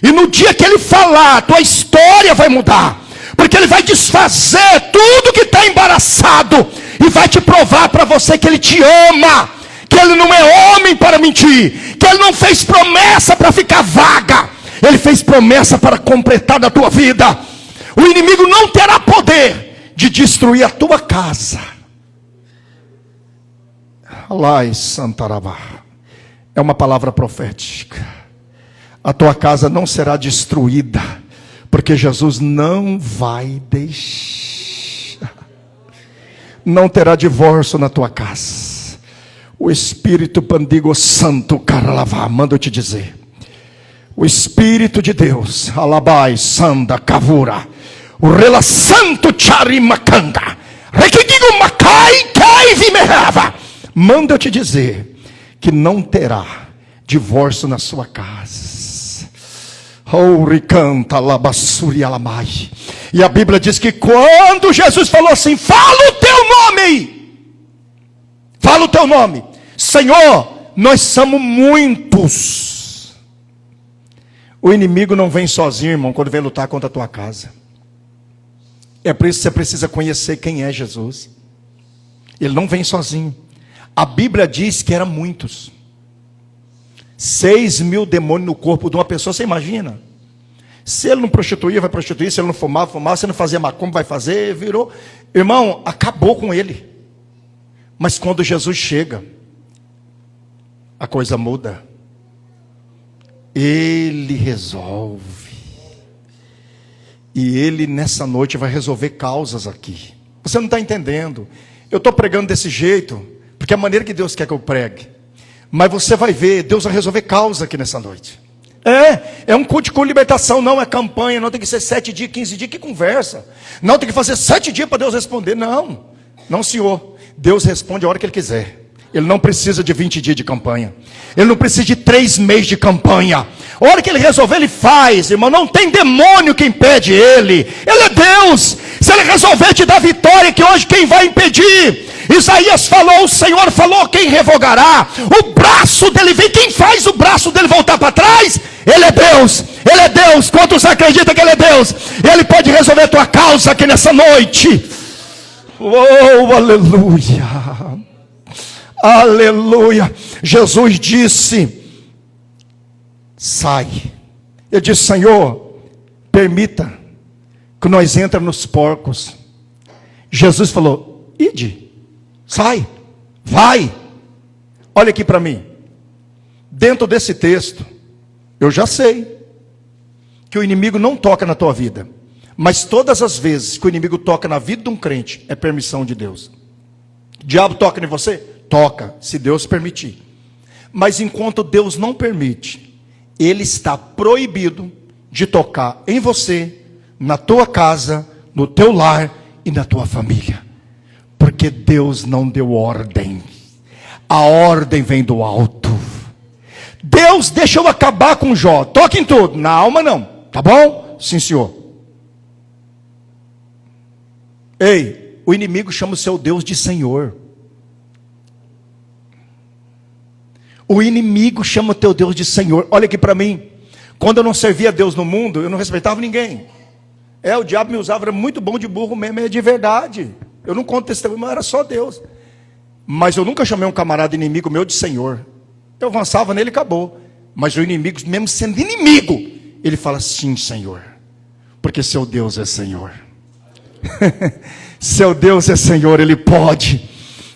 E no dia que ele falar, tua história vai mudar. Porque ele vai desfazer tudo que está embaraçado. E vai te provar para você que ele te ama. Que ele não é homem para mentir. Que ele não fez promessa para ficar vaga. Ele fez promessa para completar da tua vida. O inimigo não terá poder de destruir a tua casa. Alai Santarabá. É uma palavra profética. A tua casa não será destruída, porque Jesus não vai deixar. Não terá divórcio na tua casa. O Espírito Pandigo Santo Caralavá, manda eu te dizer. O Espírito de Deus, alabai, sanda, kavura, o rela santo charimakanda, requidigo macai, cai vimerava. Manda eu te dizer que não terá divórcio na sua casa. Oh, ricanta, labassuri, alamai. E a Bíblia diz que quando Jesus falou assim: fala o teu nome, fala o teu nome, Senhor, nós somos muitos. O inimigo não vem sozinho, irmão, quando vem lutar contra a tua casa. É por isso que você precisa conhecer quem é Jesus. Ele não vem sozinho. A Bíblia diz que eram muitos. 6.000 demônios no corpo de uma pessoa, você imagina? Se ele não prostituía, vai prostituir. Se ele não fumava, fumava. Se ele não fazia macumba, vai fazer. Virou. Irmão, acabou com ele. Mas quando Jesus chega, a coisa muda. Ele resolve. E ele nessa noite vai resolver causas aqui. Você não está entendendo. Eu estou pregando desse jeito, porque é a maneira que Deus quer que eu pregue. Mas você vai ver, Deus vai resolver causa aqui nessa noite. É um culto com libertação, não é campanha, não tem que ser 7 dias, 15 dias, que conversa. Não tem que fazer 7 dias para Deus responder, não. Não, senhor. Deus responde a hora que Ele quiser. Ele não precisa de 20 dias de campanha. Ele não precisa de 3 meses de campanha. A hora que Ele resolver, Ele faz, irmão. Não tem demônio que impede Ele. Ele é Deus. Se Ele resolver te dar vitória, que hoje quem vai impedir? Isaías falou, o Senhor falou, quem revogará? O braço dele vem. Quem faz o braço dele voltar para trás? Ele é Deus. Ele é Deus. Quantos acreditam que Ele é Deus? Ele pode resolver a tua causa aqui nessa noite. Oh, aleluia. Aleluia. Jesus disse: sai. Ele disse: Senhor, permita que nós entremos nos porcos. Jesus falou: ide, sai, vai. Olha aqui para mim. Dentro desse texto, eu já sei que o inimigo não toca na tua vida. Mas todas as vezes que o inimigo toca na vida de um crente, é permissão de Deus. O diabo toca em você? Toca, se Deus permitir. Mas enquanto Deus não permite, ele está proibido de tocar em você, na tua casa, no teu lar e na tua família. Porque Deus não deu ordem. A ordem vem do alto. Deus deixa eu acabar com Jó. Toque em tudo, na alma não. Tá bom? Sim, senhor. Ei, o inimigo chama o seu Deus de Senhor. O inimigo chama o teu Deus de Senhor. Olha aqui para mim. Quando eu não servia a Deus no mundo, eu não respeitava ninguém. O diabo me usava, era muito bom de burro mesmo, é de verdade. Eu não conto testemunho, mas era só Deus. Mas eu nunca chamei um camarada inimigo meu de Senhor. Eu avançava nele e acabou. Mas o inimigo, mesmo sendo inimigo, ele fala: sim, Senhor. Porque seu Deus é Senhor. Seu Deus é Senhor, Ele pode.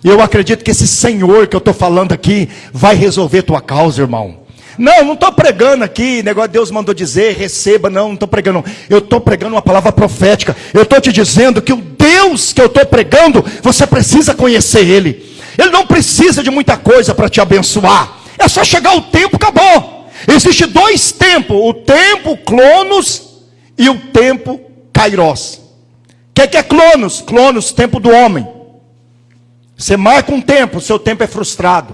E eu acredito que esse Senhor que eu estou falando aqui vai resolver tua causa, irmão. Não estou pregando aqui, negócio Deus mandou dizer, receba, não estou pregando. Eu estou pregando uma palavra profética. Eu estou te dizendo que o Deus que eu estou pregando, você precisa conhecer Ele. Ele não precisa de muita coisa para te abençoar. É só chegar o tempo, acabou. Existe 2 tempos, o tempo Cronos e o tempo Kairos. O que é Cronos? Cronos, tempo do homem. Você marca um tempo, seu tempo é frustrado.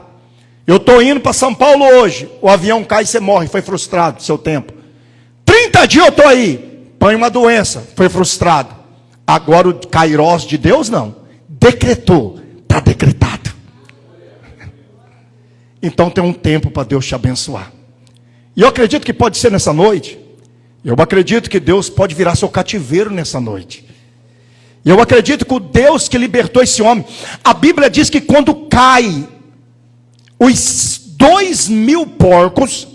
Eu estou indo para São Paulo hoje, o avião cai e você morre, foi frustrado, seu tempo. 30 dias eu estou aí, põe uma doença, foi frustrado. Agora o Kairos de Deus não, decretou, está decretado. Então tem um tempo para Deus te abençoar. E eu acredito que pode ser nessa noite. Eu acredito que Deus pode virar seu cativeiro nessa noite. E eu acredito que o Deus que libertou esse homem, a Bíblia diz que quando cai os 2.000 porcos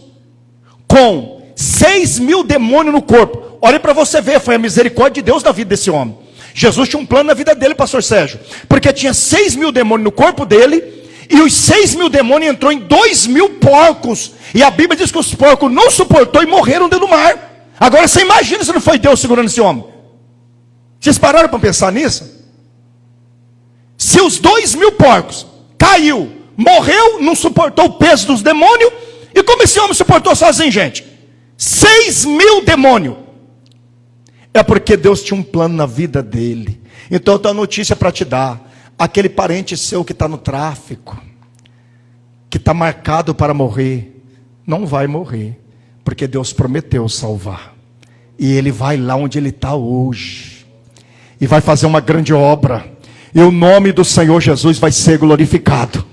com 6.000 demônios no corpo, olha para você ver, foi a misericórdia de Deus na vida desse homem. Jesus tinha um plano na vida dele, pastor Sérgio, porque tinha 6.000 demônios no corpo dele, e os 6.000 demônios entrou em 2.000 porcos, e a Bíblia diz que os porcos não suportou e morreram dentro do mar. Agora você imagina se não foi Deus segurando esse homem. Vocês pararam para pensar nisso? Se os 2.000 porcos caiu, morreu, não suportou o peso dos demônios, e como esse homem suportou sozinho, gente? 6.000 demônios. É porque Deus tinha um plano na vida dele. Então eu tenho uma notícia para te dar. Aquele parente seu que está no tráfico, que está marcado para morrer, não vai morrer, porque Deus prometeu salvar. E ele vai lá onde ele está hoje, e vai fazer uma grande obra, e o nome do Senhor Jesus vai ser glorificado.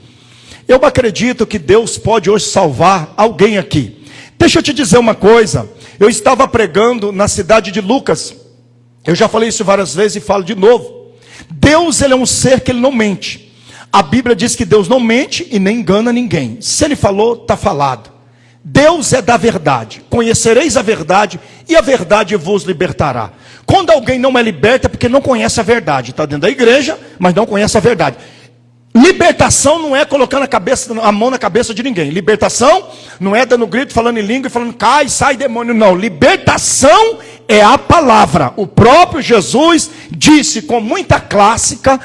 Eu acredito que Deus pode hoje salvar alguém aqui. Deixa eu te dizer uma coisa. Eu estava pregando na cidade de Lucas. Eu já falei isso várias vezes e falo de novo. Deus, ele é um ser que ele não mente. A Bíblia diz que Deus não mente e nem engana ninguém. Se ele falou, está falado. Deus é da verdade. Conhecereis a verdade e a verdade vos libertará. Quando alguém não é liberto é porque não conhece a verdade. Está dentro da igreja, mas não conhece a verdade. Libertação não é colocando a mão na cabeça de ninguém. Libertação não é dando grito, falando em língua e falando cai, sai demônio. Não, libertação é a palavra. O próprio Jesus disse com muita clássica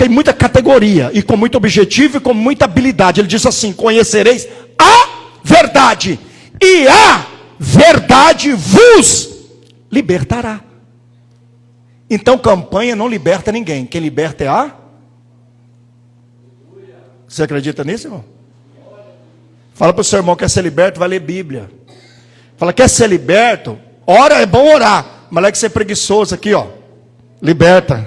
e muita categoria, e com muito objetivo e com muita habilidade. Ele disse assim: conhecereis a verdade, e a verdade vos libertará. Então campanha não liberta ninguém. Quem liberta é a... Você acredita nisso, irmão? Fala para o seu irmão: quer ser liberto, vai ler Bíblia. Fala: quer ser liberto? Ora, é bom orar, mas não é que ser preguiçoso aqui, ó. Liberta.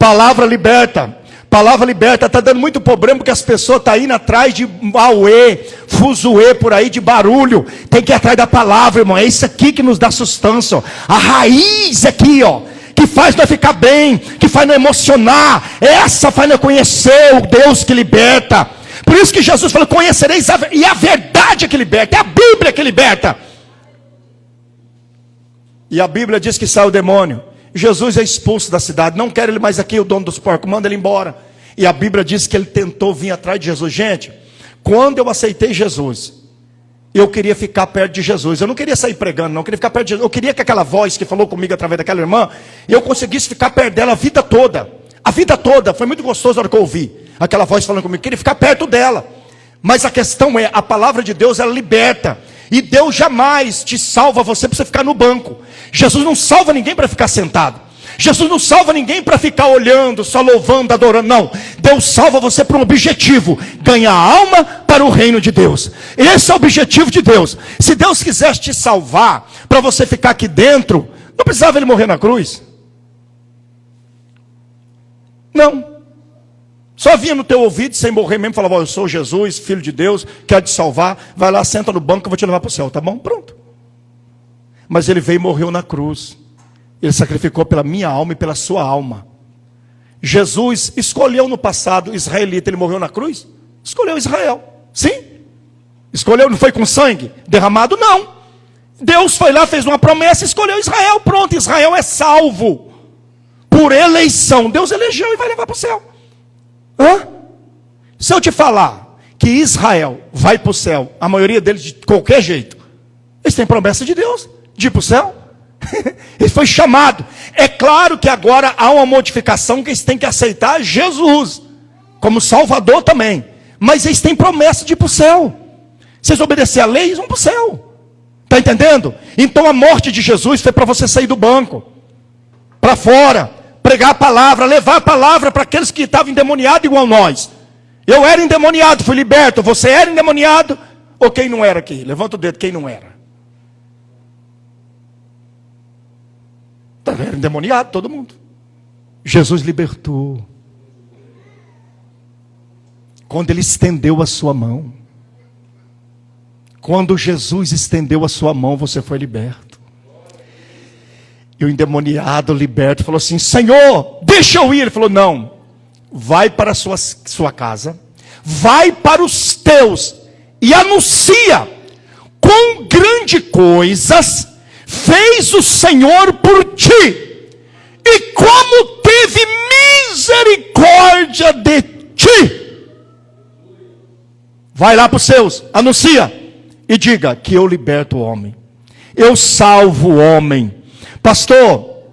Palavra liberta. Palavra liberta. Está dando muito problema porque as pessoas estão indo atrás de auê, fuzuê por aí, de barulho. Tem que ir atrás da palavra, irmão. É isso aqui que nos dá sustância, ó. A raiz aqui, ó, que faz nós ficar bem, que faz nós emocionar. Essa faz nós conhecer o Deus que liberta. Por isso que Jesus falou: conhecereis e a verdade é que liberta. É a Bíblia que liberta. E a Bíblia diz que sai o demônio. Jesus é expulso da cidade. Não quer ele mais aqui, o dono dos porcos. Manda ele embora. E a Bíblia diz que ele tentou vir atrás de Jesus. Gente, quando eu aceitei Jesus, eu queria ficar perto de Jesus. Eu não queria sair pregando, não. Eu queria ficar perto de Jesus. Eu queria que aquela voz que falou comigo através daquela irmã, eu conseguisse ficar perto dela a vida toda. A vida toda. Foi muito gostoso na hora que eu ouvi aquela voz falando comigo. Eu queria ficar perto dela. Mas a questão é, a palavra de Deus, ela liberta. E Deus jamais te salva você para você ficar no banco. Jesus não salva ninguém para ficar sentado. Jesus não salva ninguém para ficar olhando, só louvando, adorando. Não. Deus salva você para um objetivo: ganhar alma para o reino de Deus. Esse é o objetivo de Deus. Se Deus quisesse te salvar para você ficar aqui dentro, não precisava ele morrer na cruz. Não. Só vinha no teu ouvido, sem morrer mesmo, falava: eu sou Jesus, filho de Deus, quero te salvar. Vai lá, senta no banco que eu vou te levar para o céu. Tá bom? Pronto. Mas ele veio e morreu na cruz. Ele sacrificou pela minha alma e pela sua alma. Jesus escolheu no passado israelita. Ele morreu na cruz? Escolheu Israel. Sim. Escolheu, não foi com sangue derramado? Não. Deus foi lá, fez uma promessa e escolheu Israel. Pronto, Israel é salvo por eleição. Deus elegeu e vai levar para o céu. Hã? Se eu te falar que Israel vai para o céu, a maioria deles de qualquer jeito, eles têm promessa de Deus de ir para o céu. Ele foi chamado. É claro que agora há uma modificação, que eles têm que aceitar Jesus como Salvador também. Mas eles têm promessa de ir para o céu. Se eles obedecer a lei, eles vão para o céu. Está entendendo? Então a morte de Jesus foi para você sair do banco, para fora, pregar a palavra, levar a palavra para aqueles que estavam endemoniados igual nós. Eu era endemoniado, fui liberto. Você era endemoniado? Ou quem não era aqui? Levanta o dedo, quem não era? Era endemoniado, todo mundo. Jesus libertou. Quando ele estendeu a sua mão. Quando Jesus estendeu a sua mão, você foi liberto. E o endemoniado liberto falou assim: Senhor, deixa eu ir. Ele falou: não, vai para a sua casa, vai para os teus e anuncia quão grande coisas fez o Senhor por ti, e como teve misericórdia de ti. Vai lá para os seus, anuncia e diga que eu liberto o homem, eu salvo o homem. Pastor,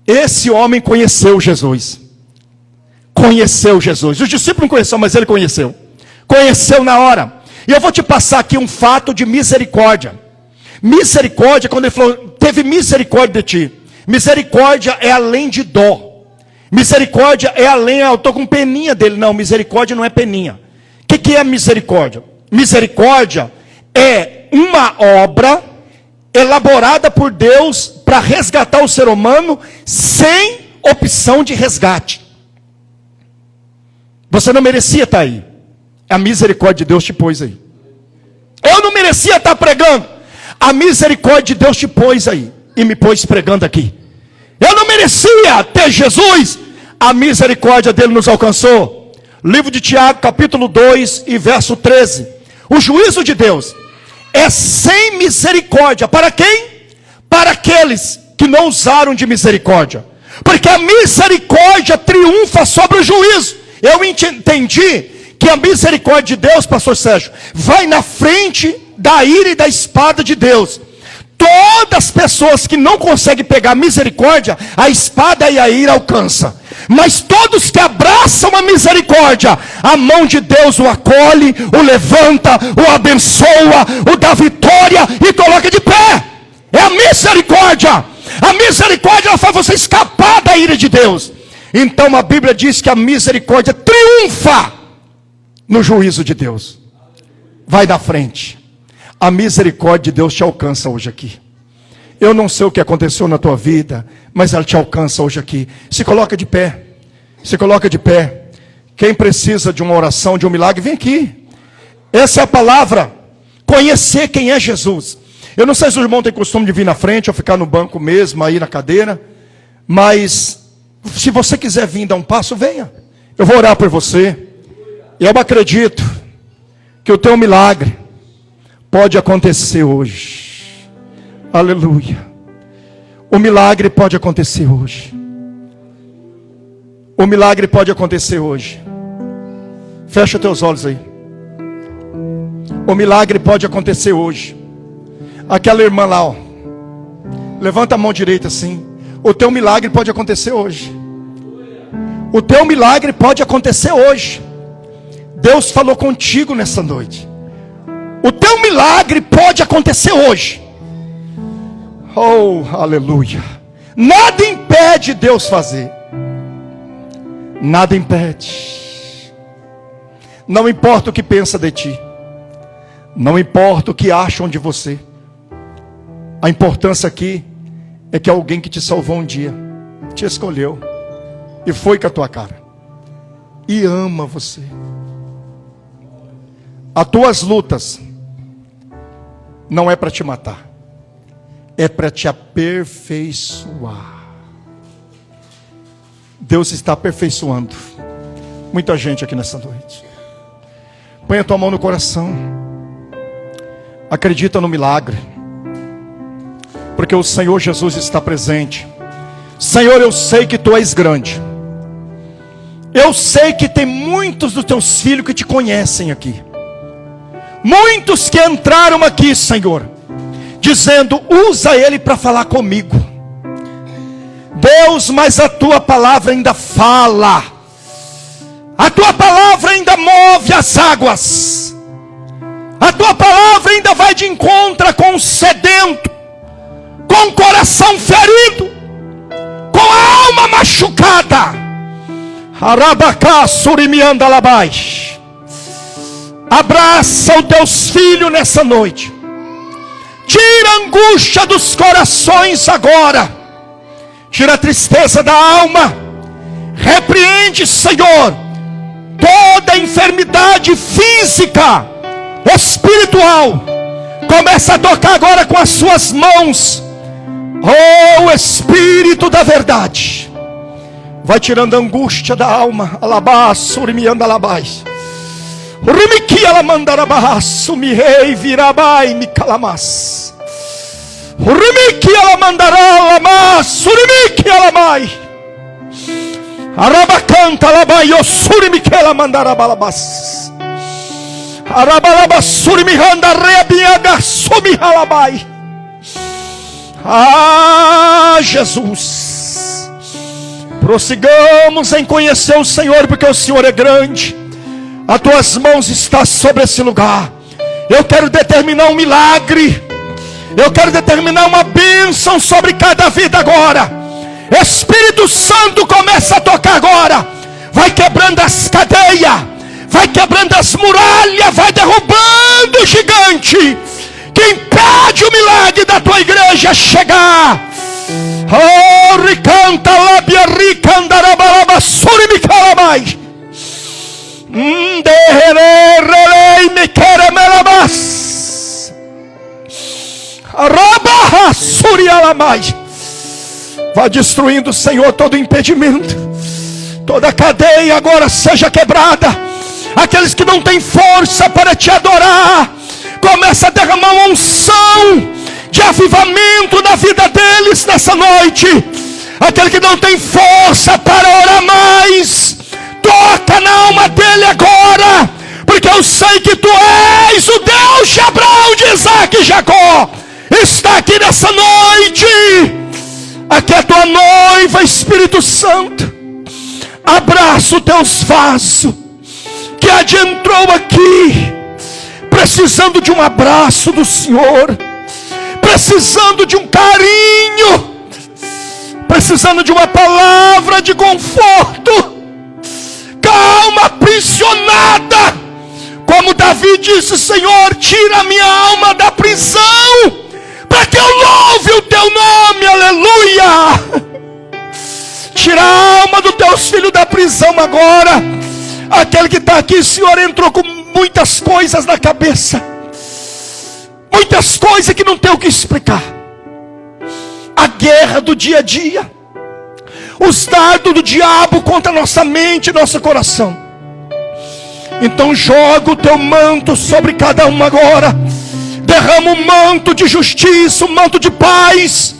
esse homem conheceu Jesus. Conheceu Jesus. Os discípulos não conheceram, mas ele conheceu. Conheceu na hora. E eu vou te passar aqui um fato de misericórdia. Misericórdia, quando ele falou, teve misericórdia de ti. Misericórdia é além de dó. Misericórdia é além, eu estou com peninha dele. Não, misericórdia não é peninha. O que é misericórdia? Misericórdia é uma obra elaborada por Deus para resgatar o ser humano sem opção de resgate. Você não merecia estar aí. A misericórdia de Deus te pôs aí. Eu não merecia estar pregando. A misericórdia de Deus te pôs aí e me pôs pregando aqui. Eu não merecia ter Jesus. A misericórdia dele nos alcançou. Livro de Tiago, capítulo 2 e verso 13. O juízo de Deus é sem misericórdia. Para quem? Para aqueles que não usaram de misericórdia. Porque a misericórdia triunfa sobre o juízo. Eu entendi que a misericórdia de Deus, pastor Sérgio, vai na frente da ira e da espada de Deus. Todas as pessoas que não conseguem pegar misericórdia, a espada e a ira alcançam. Mas todos que abraçam a misericórdia, a mão de Deus o acolhe, o levanta, o abençoa, o dá vitória e coloca de pé. É a misericórdia. A misericórdia ela faz você escapar da ira de Deus. Então a Bíblia diz que a misericórdia triunfa no juízo de Deus. Vai na frente. A misericórdia de Deus te alcança hoje aqui. Eu não sei o que aconteceu na tua vida, mas ela te alcança hoje aqui. Se coloca de pé. Se coloca de pé. Quem precisa de uma oração, de um milagre, vem aqui. Essa é a palavra. Conhecer quem é Jesus. Eu não sei se o irmão tem costume de vir na frente ou ficar no banco mesmo, aí na cadeira. Mas se você quiser vir dar um passo, venha. Eu vou orar por você. E eu acredito que o teu milagre pode acontecer hoje. Aleluia. O milagre pode acontecer hoje. O milagre pode acontecer hoje. Fecha teus olhos aí. O milagre pode acontecer hoje. Aquela irmã lá, ó. Levanta a mão direita assim. O teu milagre pode acontecer hoje. O teu milagre pode acontecer hoje. Deus falou contigo nessa noite. O teu milagre pode acontecer hoje. Oh, aleluia. Nada impede Deus fazer. Nada impede. Não importa o que pensa de ti. Não importa o que acham de você. A importância aqui é que alguém que te salvou um dia te escolheu e foi com a tua cara e ama você. As tuas lutas não é para te matar, é para te aperfeiçoar. Deus está aperfeiçoando muita gente aqui nessa noite. Põe a tua mão no coração. Acredita no milagre, porque o Senhor Jesus está presente. Senhor, eu sei que tu és grande. Eu sei que tem muitos dos teus filhos que te conhecem aqui. Muitos que entraram aqui, Senhor, dizendo, usa ele para falar comigo. Deus, mas a tua palavra ainda fala. A tua palavra ainda move as águas. A tua palavra ainda vai de encontro com o sedento, com o coração ferido, com a alma machucada. Arabacá, surimianda labai. Abraça os teus filhos nessa noite. Tira a angústia dos corações agora. Tira a tristeza da alma. Repreende, Senhor, toda enfermidade física, espiritual. Começa a tocar agora com as suas mãos. Oh, Espírito da verdade, vai tirando a angústia da alma. Alabaço, urimianda labai. Urimiqui alamandarabaço, mi rei virabai, mi calamas. Urimiqui alamandaralamas, urimiqui alamai. Arabacanta labai, osurimiqui alamandarabalabas. Arabalabasuri mihanda reabiaga sumi halabai. Ah, Jesus, prossigamos em conhecer o Senhor, porque o Senhor é grande. As tuas mãos estão sobre esse lugar. Eu quero determinar um milagre. Eu quero determinar uma bênção sobre cada vida agora. Espírito Santo, começa a tocar agora. Vai quebrando as cadeias, vai quebrando as muralhas, vai derrubando o gigante que impede o milagre da tua igreja chegar. Oh, ricanta labia ricandarabalaba surimicalamai. Dererei me queremelabas. Arabaha surialamai. Vai destruindo, Senhor, todo impedimento, toda cadeia agora seja quebrada. Aqueles que não têm força para te adorar, começa a derramar uma unção de avivamento na vida deles nessa noite. Aquele que não tem força para orar mais, toca na alma dele agora, porque eu sei que tu és o Deus de Abraão, de Isaac e Jacó. Está aqui nessa noite. Aqui é a tua noiva, Espírito Santo. Abraça os teus vasos que adentrou aqui, precisando de um abraço do Senhor, precisando de um carinho, precisando de uma palavra de conforto. Calma aprisionada, como Davi disse: Senhor, tira a minha alma da prisão, para que eu louve o teu nome, aleluia. Tira a alma dos teus filhos da prisão agora. Aquele que está aqui, Senhor, entrou com muitas coisas na cabeça, muitas coisas que não tem o que explicar. A guerra do dia a dia, os dardos do diabo contra nossa mente e nosso coração. Então joga o teu manto sobre cada um agora. Derrama um manto de justiça, um manto de paz.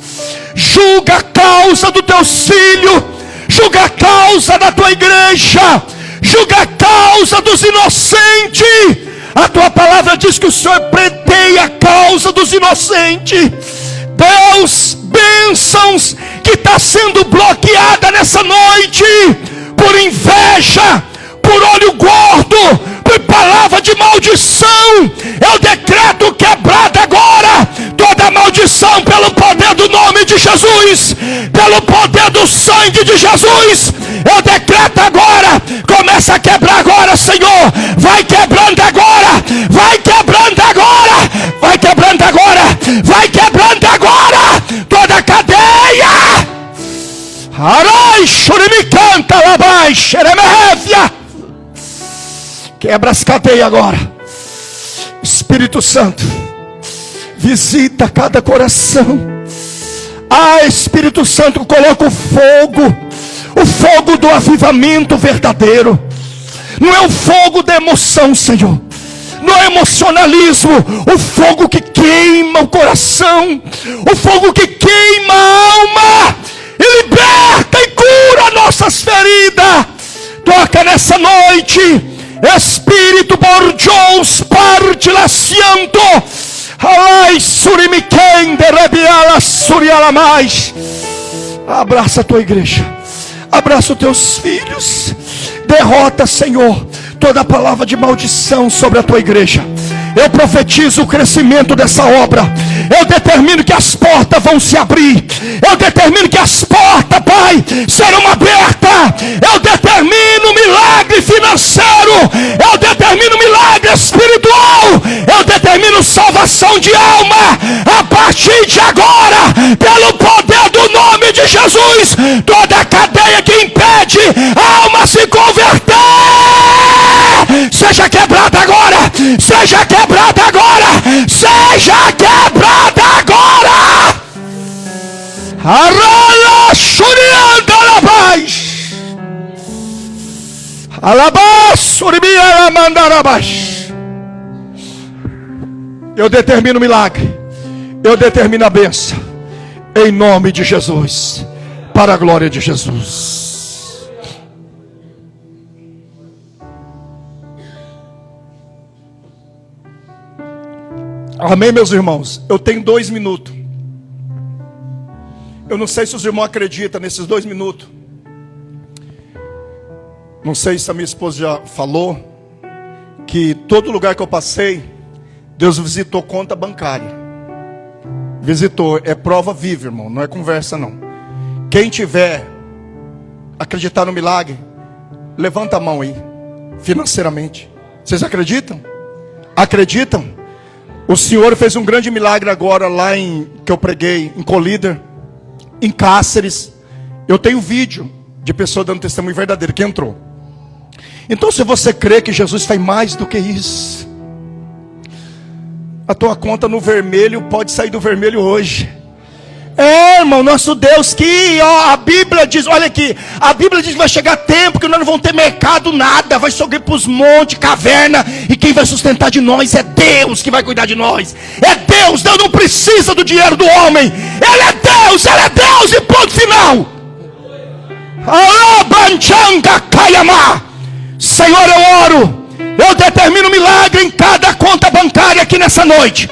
Julga a causa dos teus filhos, julga a causa da tua igreja, julga a causa dos inocentes. A tua palavra diz que o Senhor preteia a causa dos inocentes. Deus, bênçãos que está sendo bloqueada nessa noite por inveja, por olho gordo, por palavra de maldição. Eu decreto quebrada agora toda maldição pelo poder do nome de Jesus, pelo poder do sangue de Jesus. Eu decreto agora, começa a quebrar agora, Senhor. Vai quebrando agora, vai quebrando agora, vai quebrando agora, vai quebrando agora toda a cadeia. Arai, churimicanta, labai, xeremehevia. Quebra as cadeias agora. Espírito Santo, visita cada coração. Espírito Santo, coloca o fogo do avivamento verdadeiro. Não é o fogo da emoção, Senhor, não é emocionalismo. O fogo que queima o coração, o fogo que queima a alma e liberta e cura nossas feridas. Toca nessa noite, Espírito Borjons parte lacianto. Alai surimiquende rebiala surialamais. Abraça a tua igreja, abraça os teus filhos. Derrota, Senhor, toda palavra de maldição sobre a tua igreja. Eu profetizo o crescimento dessa obra. Eu determino que as portas vão se abrir. Eu determino que as portas, Pai, serão abertas. Eu determino milagre financeiro. Eu determino milagre espiritual. Eu determino salvação de alma. A partir de agora, pelo poder do nome de Jesus, toda cadeia que impede a alma se converter, seja quebrada agora. Seja quebrada agora. Seja quebrada agora. Arala shurianda alabais. Alabas suribia mandarabas. Eu determino milagre. Eu determino a bênção. Em nome de Jesus. Para a glória de Jesus. Amém, meus irmãos? Eu tenho 2 minutos. Eu não sei se os irmãos acreditam nesses 2 minutos. Não sei se a minha esposa já falou que todo lugar que eu passei, Deus visitou conta bancária. Visitou, é prova viva, irmão, não é conversa não. Quem tiver acreditar no milagre, levanta a mão aí, financeiramente. Vocês acreditam? Acreditam? O Senhor fez um grande milagre agora lá que eu preguei, em Colíder, em Cáceres. Eu tenho vídeo de pessoa dando testemunho verdadeiro que entrou. Então, se você crê que Jesus faz mais do que isso, a tua conta no vermelho pode sair do vermelho hoje. Irmão, nosso Deus, que a Bíblia diz, olha aqui, a Bíblia diz que vai chegar tempo que nós não vamos ter mercado nada, vai subir para os montes, caverna, e quem vai sustentar de nós é Deus que vai cuidar de nós. É Deus, Deus não precisa do dinheiro do homem. Ele é Deus e ponto final. Senhor, eu oro, eu determino um milagre em cada conta bancária aqui nessa noite.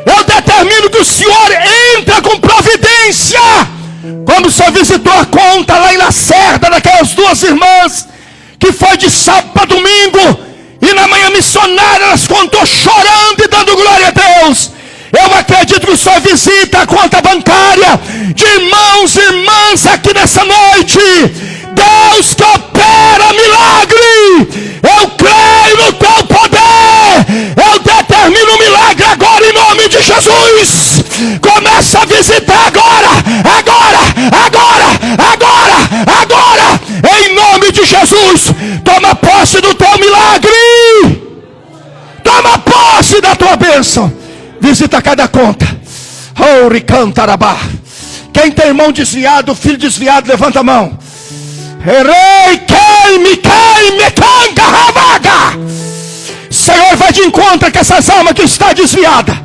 Eu determino que o Senhor entra com providência. Como o Senhor visitou a conta lá em Lacerda, daquelas duas irmãs, que foi de sábado para domingo, e na manhã missionária elas contou chorando e dando glória a Deus. Eu acredito que o Senhor visita a conta bancária de irmãos e irmãs aqui nessa noite. Deus que opera milagre, eu creio no teu poder. Eu determino um milagre agora em nome de Jesus. Começa a visitar agora, em nome de Jesus. Toma posse do teu milagre, toma posse da tua bênção. Visita cada conta. Quem tem irmão desviado, filho desviado, levanta a mão. Senhor, vai de encontro com essas almas que estão desviadas.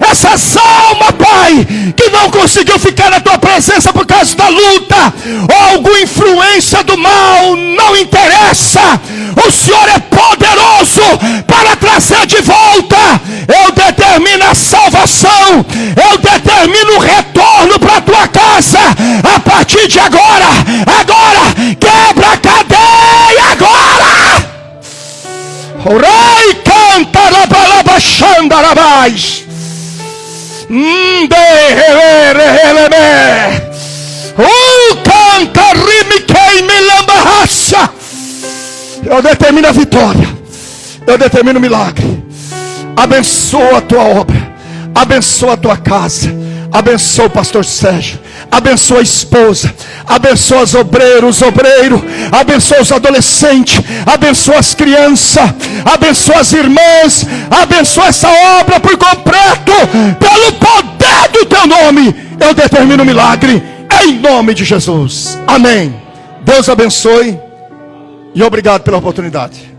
Essas almas, Pai, que não conseguiu ficar na tua presença por causa da luta, ou alguma influência do mal, não interessa. O Senhor é poderoso para trazer de volta. Eu determino a salvação, eu determino o retorno para a tua casa. A partir de agora, quebra a cadeia agora. Orai, canta, rabalabaxandarabás. Canta, rimiquei, me lambarracha. Eu determino a vitória, eu determino o milagre. Abençoa a tua obra, abençoa a tua casa, abençoa o pastor Sérgio, abençoa a esposa, abençoa os obreiros, abençoa os adolescentes, abençoa as crianças, abençoa as irmãs, abençoa essa obra por completo, pelo poder do teu nome. Eu determino o milagre, em nome de Jesus, amém. Deus abençoe e obrigado pela oportunidade.